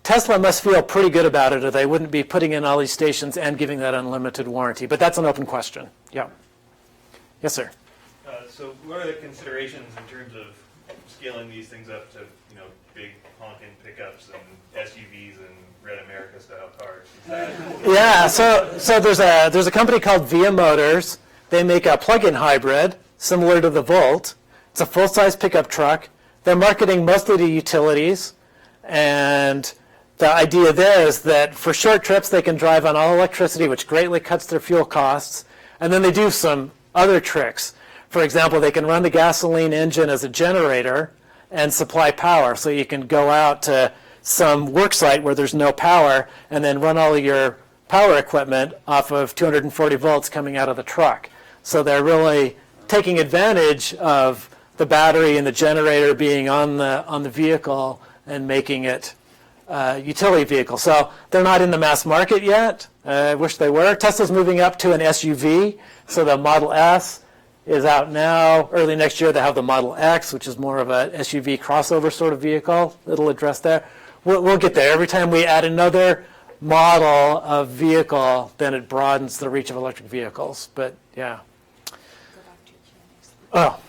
Tesla must feel pretty good about it, or they wouldn't be putting in all these stations and giving that unlimited warranty. But that's an open question. Yeah. Yes, sir. So what are the considerations in terms of scaling these things up to big honking pickups and SUVs and Red America style cars? Yeah, so there's a company called Via Motors. They make a plug-in hybrid similar to the Volt. It's a full-size pickup truck. They're marketing mostly to utilities, and the idea there is that for short trips they can drive on all electricity, which greatly cuts their fuel costs. And then they do some other tricks. For example, they can run the gasoline engine as a generator and supply power. So you can go out to some work site where there's no power and then run all of your power equipment off of 240 volts coming out of the truck. So they're really taking advantage of the battery and the generator being on the vehicle and making it a utility vehicle. So they're not in the mass market yet. I wish they were. Tesla's moving up to an SUV. So the Model S is out now. Early next year, they have the Model X, which is more of a SUV crossover sort of vehicle. It'll address that. We'll get there. Every time we add another model of vehicle, then it broadens the reach of electric vehicles. But yeah. Oh.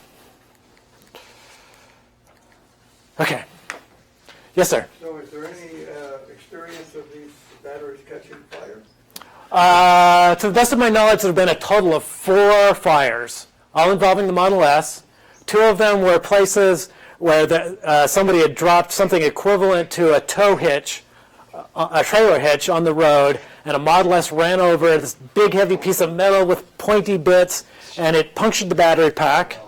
Okay. Yes, sir. So is there any experience of these batteries catching fire? To the best of my knowledge, there have been a total of 4 fires, all involving the Model S. 2 of them were places where somebody had dropped something equivalent to a tow hitch, a trailer hitch on the road, and a Model S ran over this big heavy piece of metal with pointy bits, and it punctured the battery pack.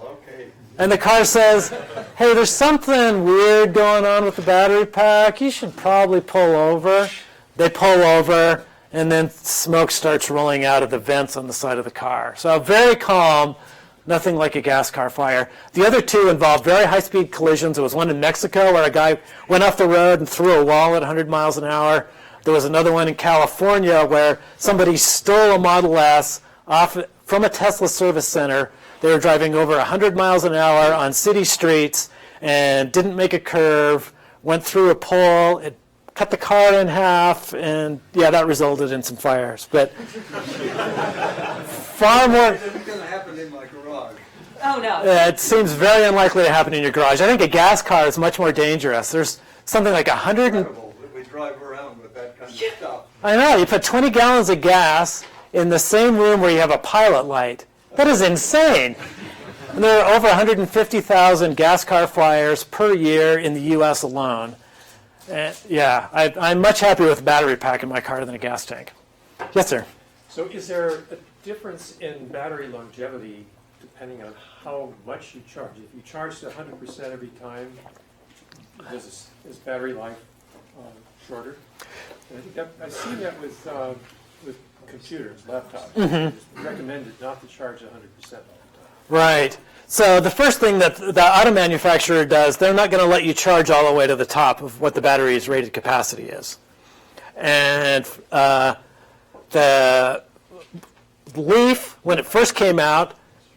And the car says, hey, there's something weird going on with the battery pack. You should probably pull over. They pull over, and then smoke starts rolling out of the vents on the side of the car. So very calm, nothing like a gas car fire. The other 2 involved very high-speed collisions. There was one in Mexico where a guy went off the road and threw a wall at 100 miles an hour. There was another one in California where somebody stole a Model S from a Tesla service center. They were driving over 100 miles an hour on city streets and didn't make a curve, went through a pole, it cut the car in half, and yeah, that resulted in some fires. But far more... It's going to happen in my garage. Oh, no. It seems very unlikely to happen in your garage. I think a gas car is much more dangerous. There's something like 100... Incredible that we drive around with that kind of stuff. I know, you put 20 gallons of gas in the same room where you have a pilot light. That is insane. And there are over 150,000 gas car fires per year in the U.S. alone. Yeah, I'm much happier with a battery pack in my car than a gas tank. Yes, sir? So is there a difference in battery longevity depending on how much you charge? If you charge to 100% every time, is battery life shorter? And I think I've seen that with computers, laptops. It's recommended not to charge 100% all the time. Right. So the first thing that the auto manufacturer does, they're not going to let you charge all the way to the top of what the battery's rated capacity is. And the Leaf, when it first came out,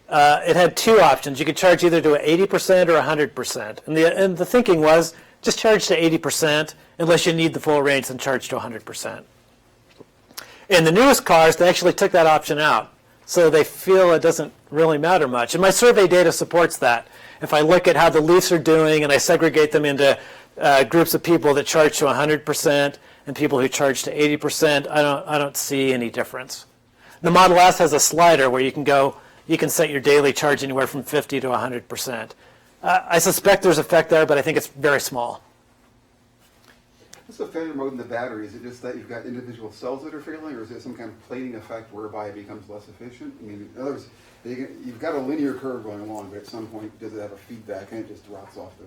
it had two options. You could charge either to 80% or 100%. And the thinking was, just charge to 80% unless you need the full range, and charge to 100%. In the newest cars, they actually took that option out. So they feel it doesn't really matter much. And my survey data supports that. If I look at how the Leafs are doing and I segregate them into groups of people that charge to 100% and people who charge to 80%, I don't see any difference. The Model S has a slider where you can set your daily charge anywhere from 50 to 100%. I suspect there's effect there, but I think it's very small. What's the failure mode in the battery? Is it just that you've got individual cells that are failing, or is it some kind of plating effect whereby it becomes less efficient? I mean, in other words, you've got a linear curve going along, but at some point, does it have a feedback and it just rots off the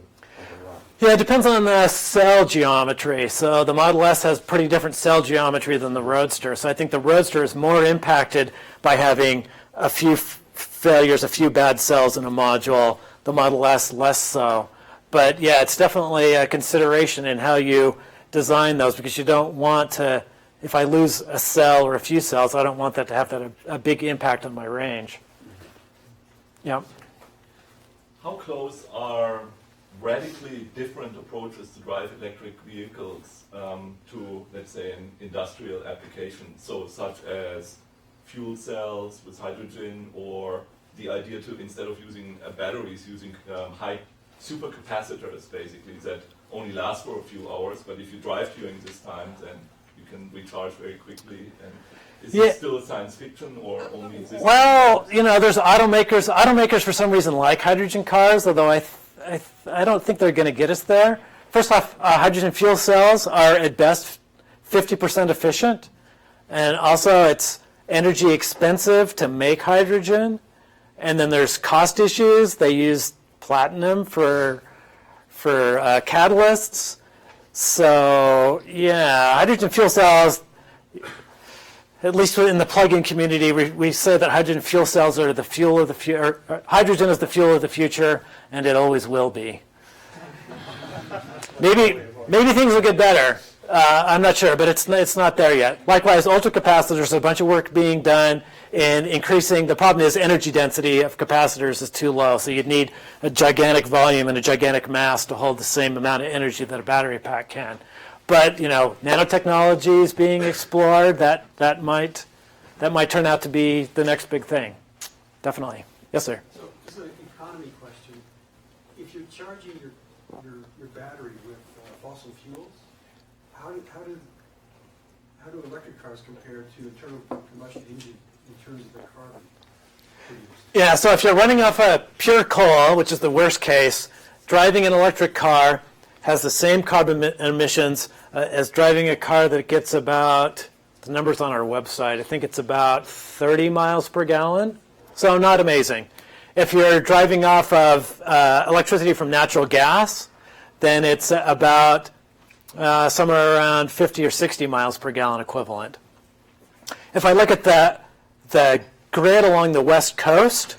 rock? Yeah, it depends on the cell geometry. So the Model S has pretty different cell geometry than the Roadster. So I think the Roadster is more impacted by having a few failures, a few bad cells in a module. The Model S less so. But yeah, it's definitely a consideration in how you design those, because you don't want to, if I lose a cell or a few cells, I don't want that to have a big impact on my range. Yeah. How close are radically different approaches to drive electric vehicles to, let's say, an industrial application? So such as fuel cells with hydrogen, or the idea to, instead of using batteries, using high supercapacitors, basically, that only last for a few hours, but if you drive during this time, then you can recharge very quickly. And is it still science fiction, or only this? Well, there's automakers. Automakers, for some reason, like hydrogen cars, although I don't think they're going to get us there. First off, hydrogen fuel cells are at best 50% efficient, and also it's energy expensive to make hydrogen. And then there's cost issues. They use platinum for catalysts. So yeah, hydrogen fuel cells, at least in the plug-in community, we say that hydrogen fuel cells are the fuel of the future. Hydrogen is the fuel of the future, and it always will be. Maybe things will get better. I'm not sure, but it's not there yet. Likewise, ultracapacitors, a bunch of work being done in increasing. The problem is energy density of capacitors is too low, so you'd need a gigantic volume and a gigantic mass to hold the same amount of energy that a battery pack can. But nanotechnology is being explored. That might turn out to be the next big thing. Definitely. Yes, sir. So this is an economy question. If you're charging your battery with fossil fuels, how do electric cars compare to internal combustion engine in terms of the carbon produced? Yeah, so if you're running off a pure coal, which is the worst case, driving an electric car has the same carbon emissions as driving a car that gets about, the number's on our website, I think it's about 30 miles per gallon. So not amazing. If you're driving off of electricity from natural gas, then it's about somewhere around 50 or 60 miles per gallon equivalent. If I look at the grid along the west coast,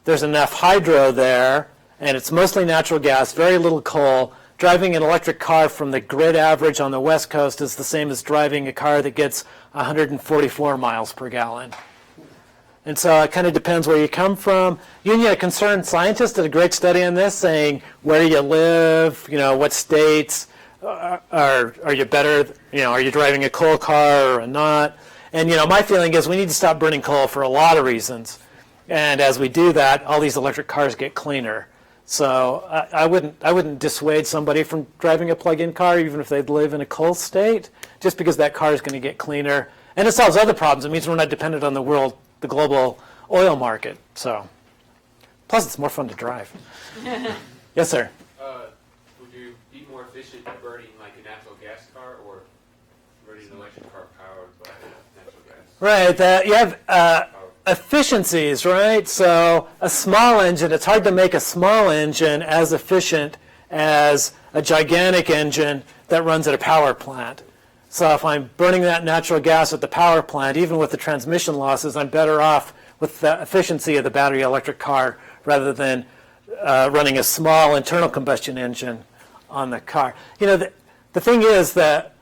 there's enough hydro there, and it's mostly natural gas, very little coal. Driving an electric car from the grid average on the west coast is the same as driving a car that gets 144 miles per gallon. And so it kind of depends where you come from. Union Concerned Scientists did a great study on this, saying where you live, what states are you better, are you driving a coal car or not? And my feeling is we need to stop burning coal for a lot of reasons. And as we do that, all these electric cars get cleaner. So I wouldn't dissuade somebody from driving a plug-in car, even if they live in a coal state, just because that car is going to get cleaner. And it solves other problems. It means we're not dependent on the global oil market. So, plus it's more fun to drive. Yes, sir. Would you be more efficient burning like a natural gas car or running an electric car powered by natural gas? Right. You have efficiencies, right? So a small engine, it's hard to make a small engine as efficient as a gigantic engine that runs at a power plant. So if I'm burning that natural gas at the power plant, even with the transmission losses, I'm better off with the efficiency of the battery electric car rather than running a small internal combustion engine on the car. The thing is that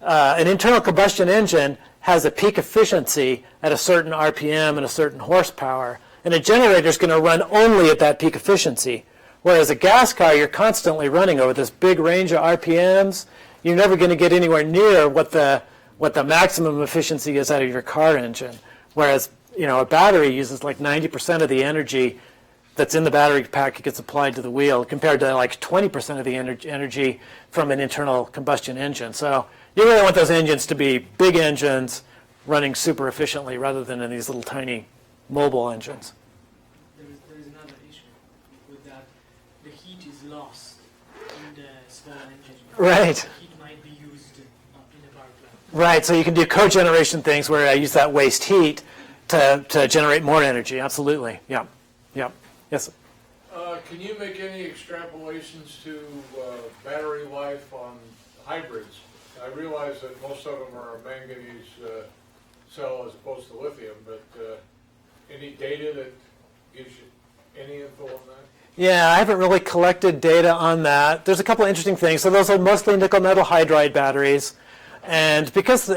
an internal combustion engine has a peak efficiency at a certain RPM and a certain horsepower, and a generator is going to run only at that peak efficiency. Whereas a gas car, you're constantly running over this big range of RPMs. You're never going to get anywhere near what the maximum efficiency is out of your car engine. Whereas a battery uses like 90% of the energy that's in the battery pack gets applied to the wheel, compared to like 20% of the energy from an internal combustion engine. So you really want those engines to be big engines running super efficiently rather than in these little tiny mobile engines. There is another issue with that. The heat is lost in the small engine. Right. The heat might be used in the power plant. Right, so you can do cogeneration things where I use that waste heat to generate more energy. Absolutely. Yeah. Yes. Can you make any extrapolations to battery life on hybrids? I realize that most of them are a manganese cell as opposed to lithium, but any data that gives you any info on that? Yeah, I haven't really collected data on that. There's a couple of interesting things. So those are mostly nickel metal hydride batteries. And because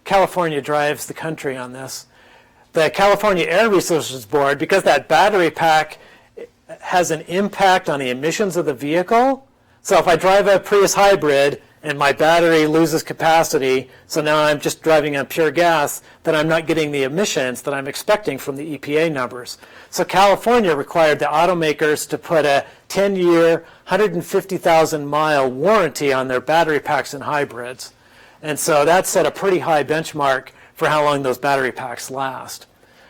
California drives the country on this, the California Air Resources Board, because that battery pack has an impact on the emissions of the vehicle. So if I drive a Prius hybrid and my battery loses capacity, so now I'm just driving on pure gas, then I'm not getting the emissions that I'm expecting from the EPA numbers. So California required the automakers to put a 10-year, 150,000-mile warranty on their battery packs and hybrids. And so that set a pretty high benchmark for how long those battery packs last.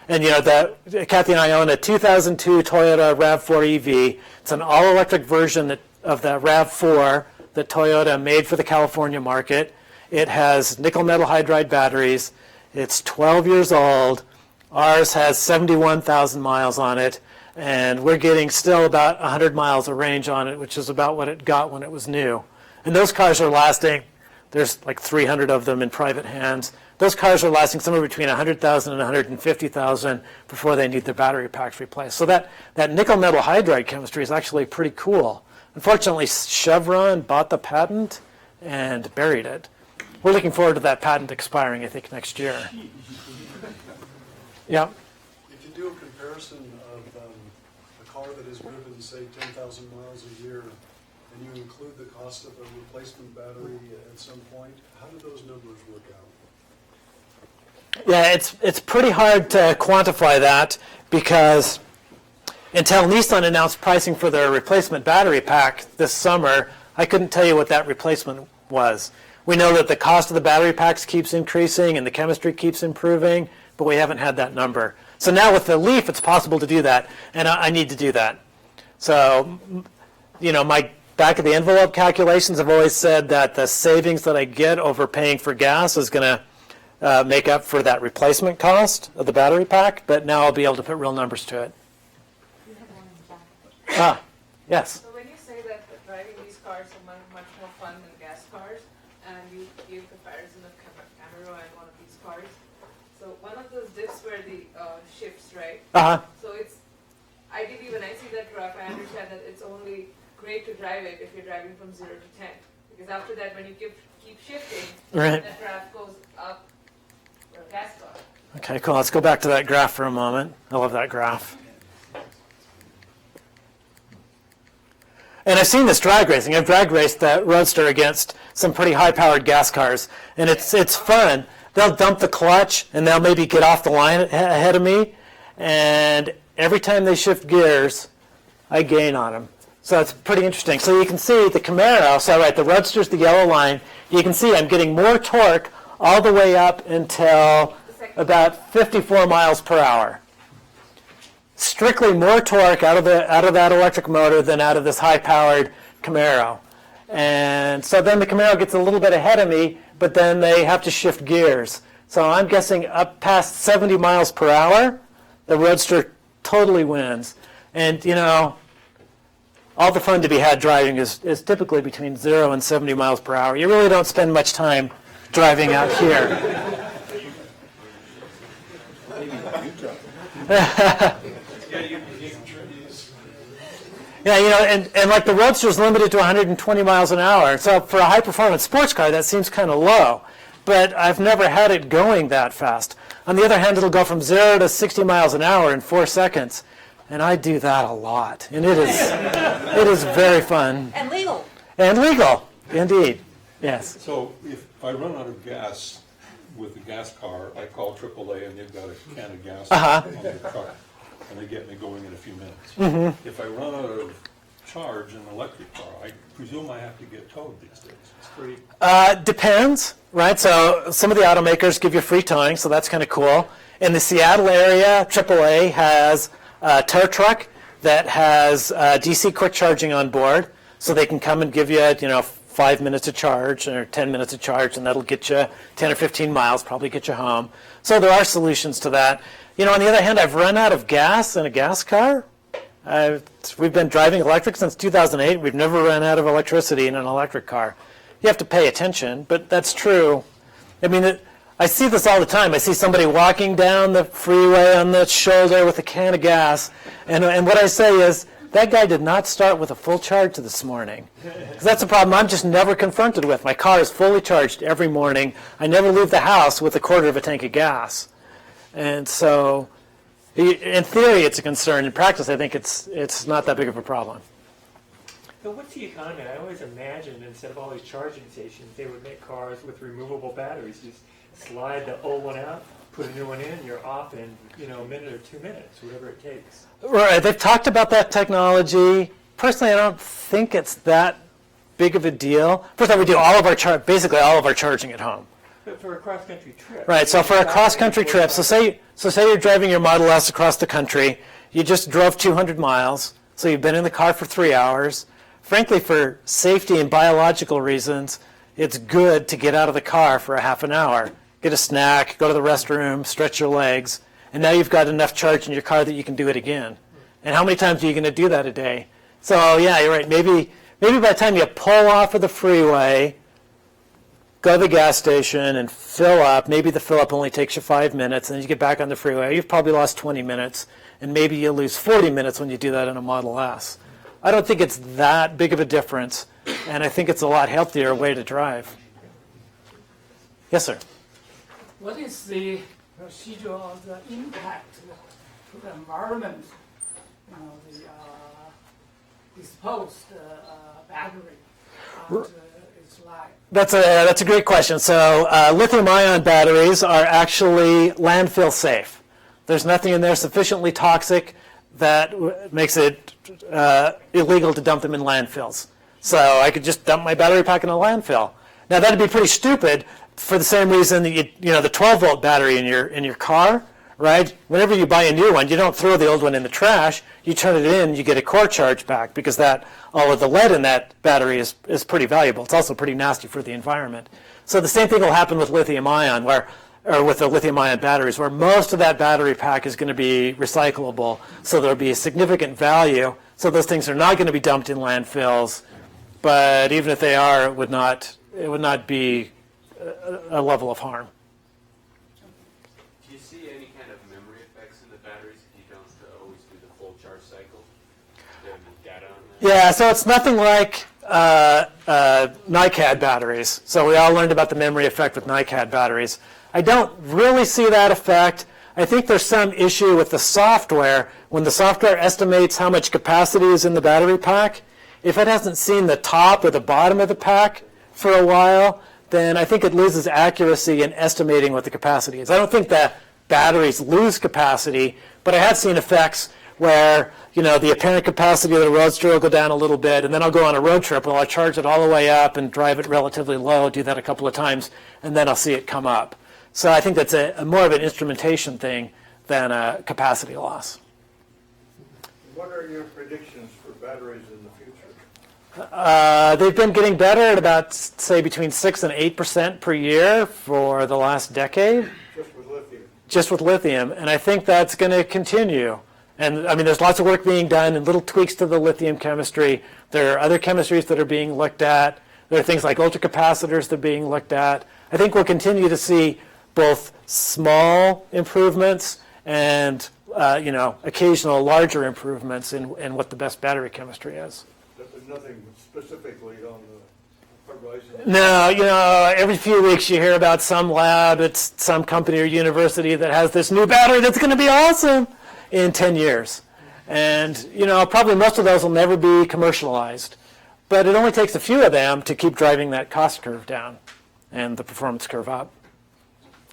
And Kathy and I own a 2002 Toyota RAV4 EV. It's an all-electric version of the RAV4 that Toyota made for the California market. It has nickel metal hydride batteries. It's 12 years old. Ours has 71,000 miles on it, and we're getting still about 100 miles of range on it, which is about what it got when it was new. And those cars are lasting. There's like 300 of them in private hands. Those cars are lasting somewhere between 100,000 and 150,000 before they need their battery packs replaced. So that nickel metal hydride chemistry is actually pretty cool. Unfortunately, Chevron bought the patent and buried it. We're looking forward to that patent expiring, I think, next year. Yeah. If you do a comparison of a car that has driven, say, 10,000 miles a year, and you include the cost of a replacement battery at some point, how do those numbers work out? Yeah, it's pretty hard to quantify that because until Nissan announced pricing for their replacement battery pack this summer, I couldn't tell you what that replacement was. We know that the cost of the battery packs keeps increasing and the chemistry keeps improving, but we haven't had that number. So now with the Leaf, it's possible to do that, and I need to do that. So, my back of the envelope calculations have always said that the savings that I get over paying for gas is going to make up for that replacement cost of the battery pack, but now I'll be able to put real numbers to it. Yes. So when you say that driving these cars are much more fun than gas cars, and you give comparison of Camaro and one of these cars, so one of those dips where the shifts, right? So it's, ideally when I see that graph, I understand that it's only great to drive it if you're driving from 0 to 10. Because after that, when you keep shifting, right, that graph goes up for a gas car. Okay, cool. Let's go back to that graph for a moment. I love that graph. And I've seen this drag racing. I've drag raced that Roadster against some pretty high-powered gas cars, and it's fun. They'll dump the clutch, and they'll maybe get off the line ahead of me, and every time they shift gears, I gain on them. So it's pretty interesting. So you can see the Camaro, so right, the Roadster's the yellow line. You can see I'm getting more torque all the way up until about 54 miles per hour. Strictly more torque out of that electric motor than out of this high-powered Camaro. And so then the Camaro gets a little bit ahead of me, but then they have to shift gears. So I'm guessing up past 70 miles per hour, the Roadster totally wins. And, you know, all the fun to be had driving is typically between 0 and 70 miles per hour. You really don't spend much time driving out here. Yeah, you know, and like the Roadster is limited to 120 miles an hour. So for a high-performance sports car, that seems kind of low. But I've never had it going that fast. On the other hand, it'll go from 0 to 60 miles an hour in 4 seconds. And I do that a lot. And it is very fun. And legal. And legal, indeed. Yes. So if I run out of gas with the gas car, I call AAA and they've got a can of gas on the truck. And they get me going in a few minutes. Mm-hmm. If I run out of charge in an electric car, I presume I have to get towed these days. It's free. Depends, right? So some of the automakers give you free towing, so that's kind of cool. In the Seattle area, AAA has a tow truck that has DC quick charging on board, so they can come and give you, 5 minutes of charge or 10 minutes of charge, and that'll get you 10 or 15 miles, probably get you home. So there are solutions to that. On the other hand, I've run out of gas in a gas car. We've been driving electric since 2008. We've never run out of electricity in an electric car. You have to pay attention, but that's true. I mean, I see this all the time. I see somebody walking down the freeway on the shoulder with a can of gas, and what I say is, that guy did not start with a full charge this morning. 'Cause that's a problem I'm just never confronted with. My car is fully charged every morning. I never leave the house with a quarter of a tank of gas. And so, in theory, it's a concern. In practice, I think it's not that big of a problem. So what's the economy? I always imagined instead of all these charging stations, they would make cars with removable batteries. You just slide the old one out, put a new one in, you're off in a minute or 2 minutes, whatever it takes. Right. They've talked about that technology. Personally, I don't think it's that big of a deal. First of all, we do basically all of our charging at home. But for a cross-country trip. Right, so for a cross-country trip, so say you're driving your Model S across the country, you just drove 200 miles, so you've been in the car for 3 hours. Frankly, for safety and biological reasons, it's good to get out of the car for a half an hour, get a snack, go to the restroom, stretch your legs, and now you've got enough charge in your car that you can do it again. And how many times are you going to do that a day? So yeah, you're right, maybe by the time you pull off of the freeway, go to the gas station and fill up. Maybe the fill up only takes you 5 minutes, and then you get back on the freeway. You've probably lost 20 minutes, and maybe you lose 40 minutes when you do that in a Model S. I don't think it's that big of a difference, and I think it's a lot healthier way to drive. Yes, sir. What is the procedure of the impact to the environment, the disposed battery after its life? That's a great question. So lithium-ion batteries are actually landfill safe. There's nothing in there sufficiently toxic that makes it illegal to dump them in landfills. So I could just dump my battery pack in a landfill. Now that'd be pretty stupid for the same reason that the 12-volt battery in your car, right? Whenever you buy a new one, you don't throw the old one in the trash. You turn it in, you get a core charge back because all of the lead in that battery is pretty valuable. It's also pretty nasty for the environment. So the same thing will happen with lithium-ion, or with the lithium-ion batteries, where most of that battery pack is going to be recyclable. So there'll be a significant value. So those things are not going to be dumped in landfills. But even if they are, it would not be a level of harm. Do you see any kind of memory effects in the batteries if you don't always do the full charge cycle? Do you have any data on that? Yeah, so it's nothing like NiCad batteries. So we all learned about the memory effect with NiCad batteries. I don't really see that effect. I think there's some issue with the software. When the software estimates how much capacity is in the battery pack, if it hasn't seen the top or the bottom of the pack for a while, then I think it loses accuracy in estimating what the capacity is. I don't think that batteries lose capacity, but I have seen effects where, the apparent capacity of the Roadster will go down a little bit, and then I'll go on a road trip and I'll charge it all the way up and drive it relatively low, do that a couple of times, and then I'll see it come up. So I think that's a more of an instrumentation thing than a capacity loss. What are your predictions for batteries in the future? They've been getting better at about, say, between 6 and 8% per year for the last decade. Just with lithium? Just with lithium, and I think that's going to continue. And I mean, there's lots of work being done and little tweaks to the lithium chemistry. There are other chemistries that are being looked at. There are things like ultracapacitors that are being looked at. I think we'll continue to see both small improvements and occasional larger improvements in what the best battery chemistry is. There's nothing specifically on the horizon? No, every few weeks you hear about some lab at some company or university that has this new battery that's going to be awesome in 10 years. And, probably most of those will never be commercialized. But it only takes a few of them to keep driving that cost curve down and the performance curve up.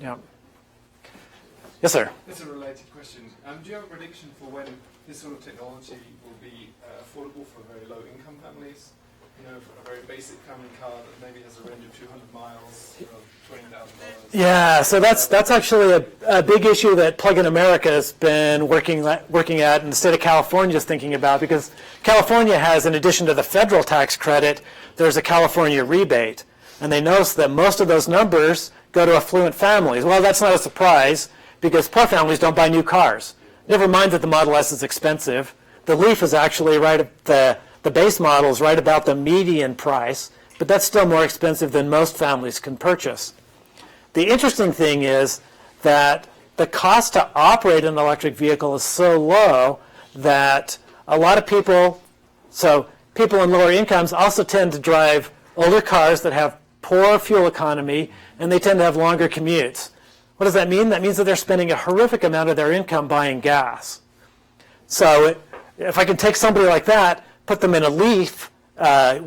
Yeah. Yes, sir? It's a related question. Do you have a prediction for when this sort of technology will be affordable for very low-income families? For a very basic family car that maybe has a range of 200 miles, $20,000. Yeah, so that's actually a big issue that Plug-in America has been working at, and the state of California is thinking about, because California has, in addition to the federal tax credit, there's a California rebate. And they notice that most of those numbers go to affluent families. Well, that's not a surprise, because poor families don't buy new cars. Never mind that the Model S is expensive. The Leaf is actually right at the base model is right about the median price, but that's still more expensive than most families can purchase. The interesting thing is that the cost to operate an electric vehicle is so low that a lot of people in lower incomes also tend to drive older cars that have poor fuel economy, and they tend to have longer commutes. What does that mean? That means that they're spending a horrific amount of their income buying gas. So if I can take somebody like that, put them in a Leaf that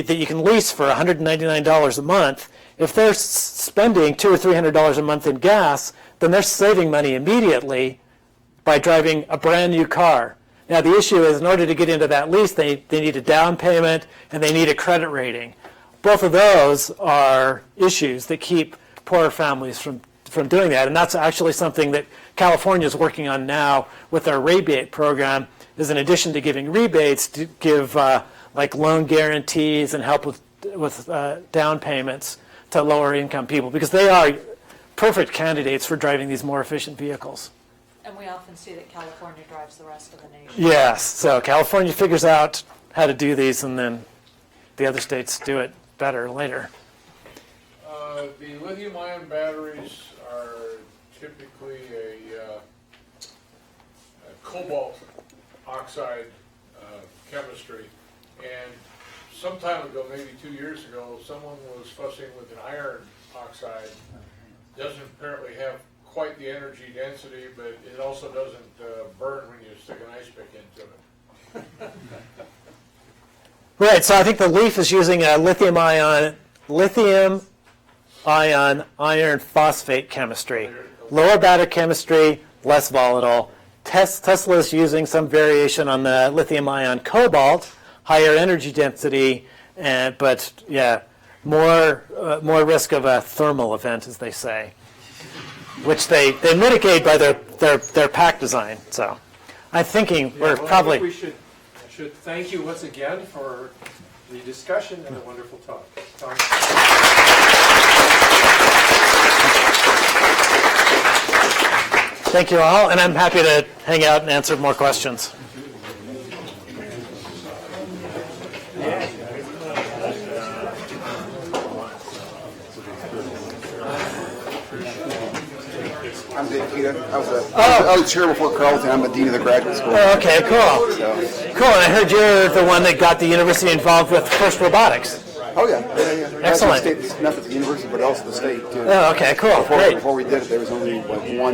you can lease for $199 a month, if they're spending $200 or $300 a month in gas, then they're saving money immediately by driving a brand new car. Now the issue is, in order to get into that lease, they need a down payment and they need a credit rating. Both of those are issues that keep poorer families from doing that, and that's actually something that California is working on now with their rebate program, is in addition to giving rebates, to give like loan guarantees and help with down payments to lower income people, because they are perfect candidates for driving these more efficient vehicles. And we often see that California drives the rest of the nation. Yes, so California figures out how to do these, and then the other states do it better later. The lithium-ion batteries are typically a cobalt oxide chemistry, and some time ago, maybe 2 years ago, someone was fussing with an iron oxide. Doesn't apparently have quite the energy density, but it also doesn't burn when you stick an ice pick into it. Right, so I think the Leaf is using a lithium-ion iron phosphate chemistry. Lower battery chemistry, less volatile. Tesla is using some variation on the lithium-ion cobalt, higher energy density, but more risk of a thermal event, as they say, which they mitigate by their pack design. So I'm thinking we're probably... I think we should thank you once again for the discussion and the wonderful talk. Thank you all, and I'm happy to hang out and answer more questions. I'm Dave Keita. I was chair before Carleton. I'm the dean of the graduate school. Oh, okay, cool. So. Cool, and I heard you're the one that got the university involved with FIRST Robotics. Oh yeah, yeah. Excellent. Not at the university, but also the state too. Oh, okay, cool, great. Before we did it, there was only like one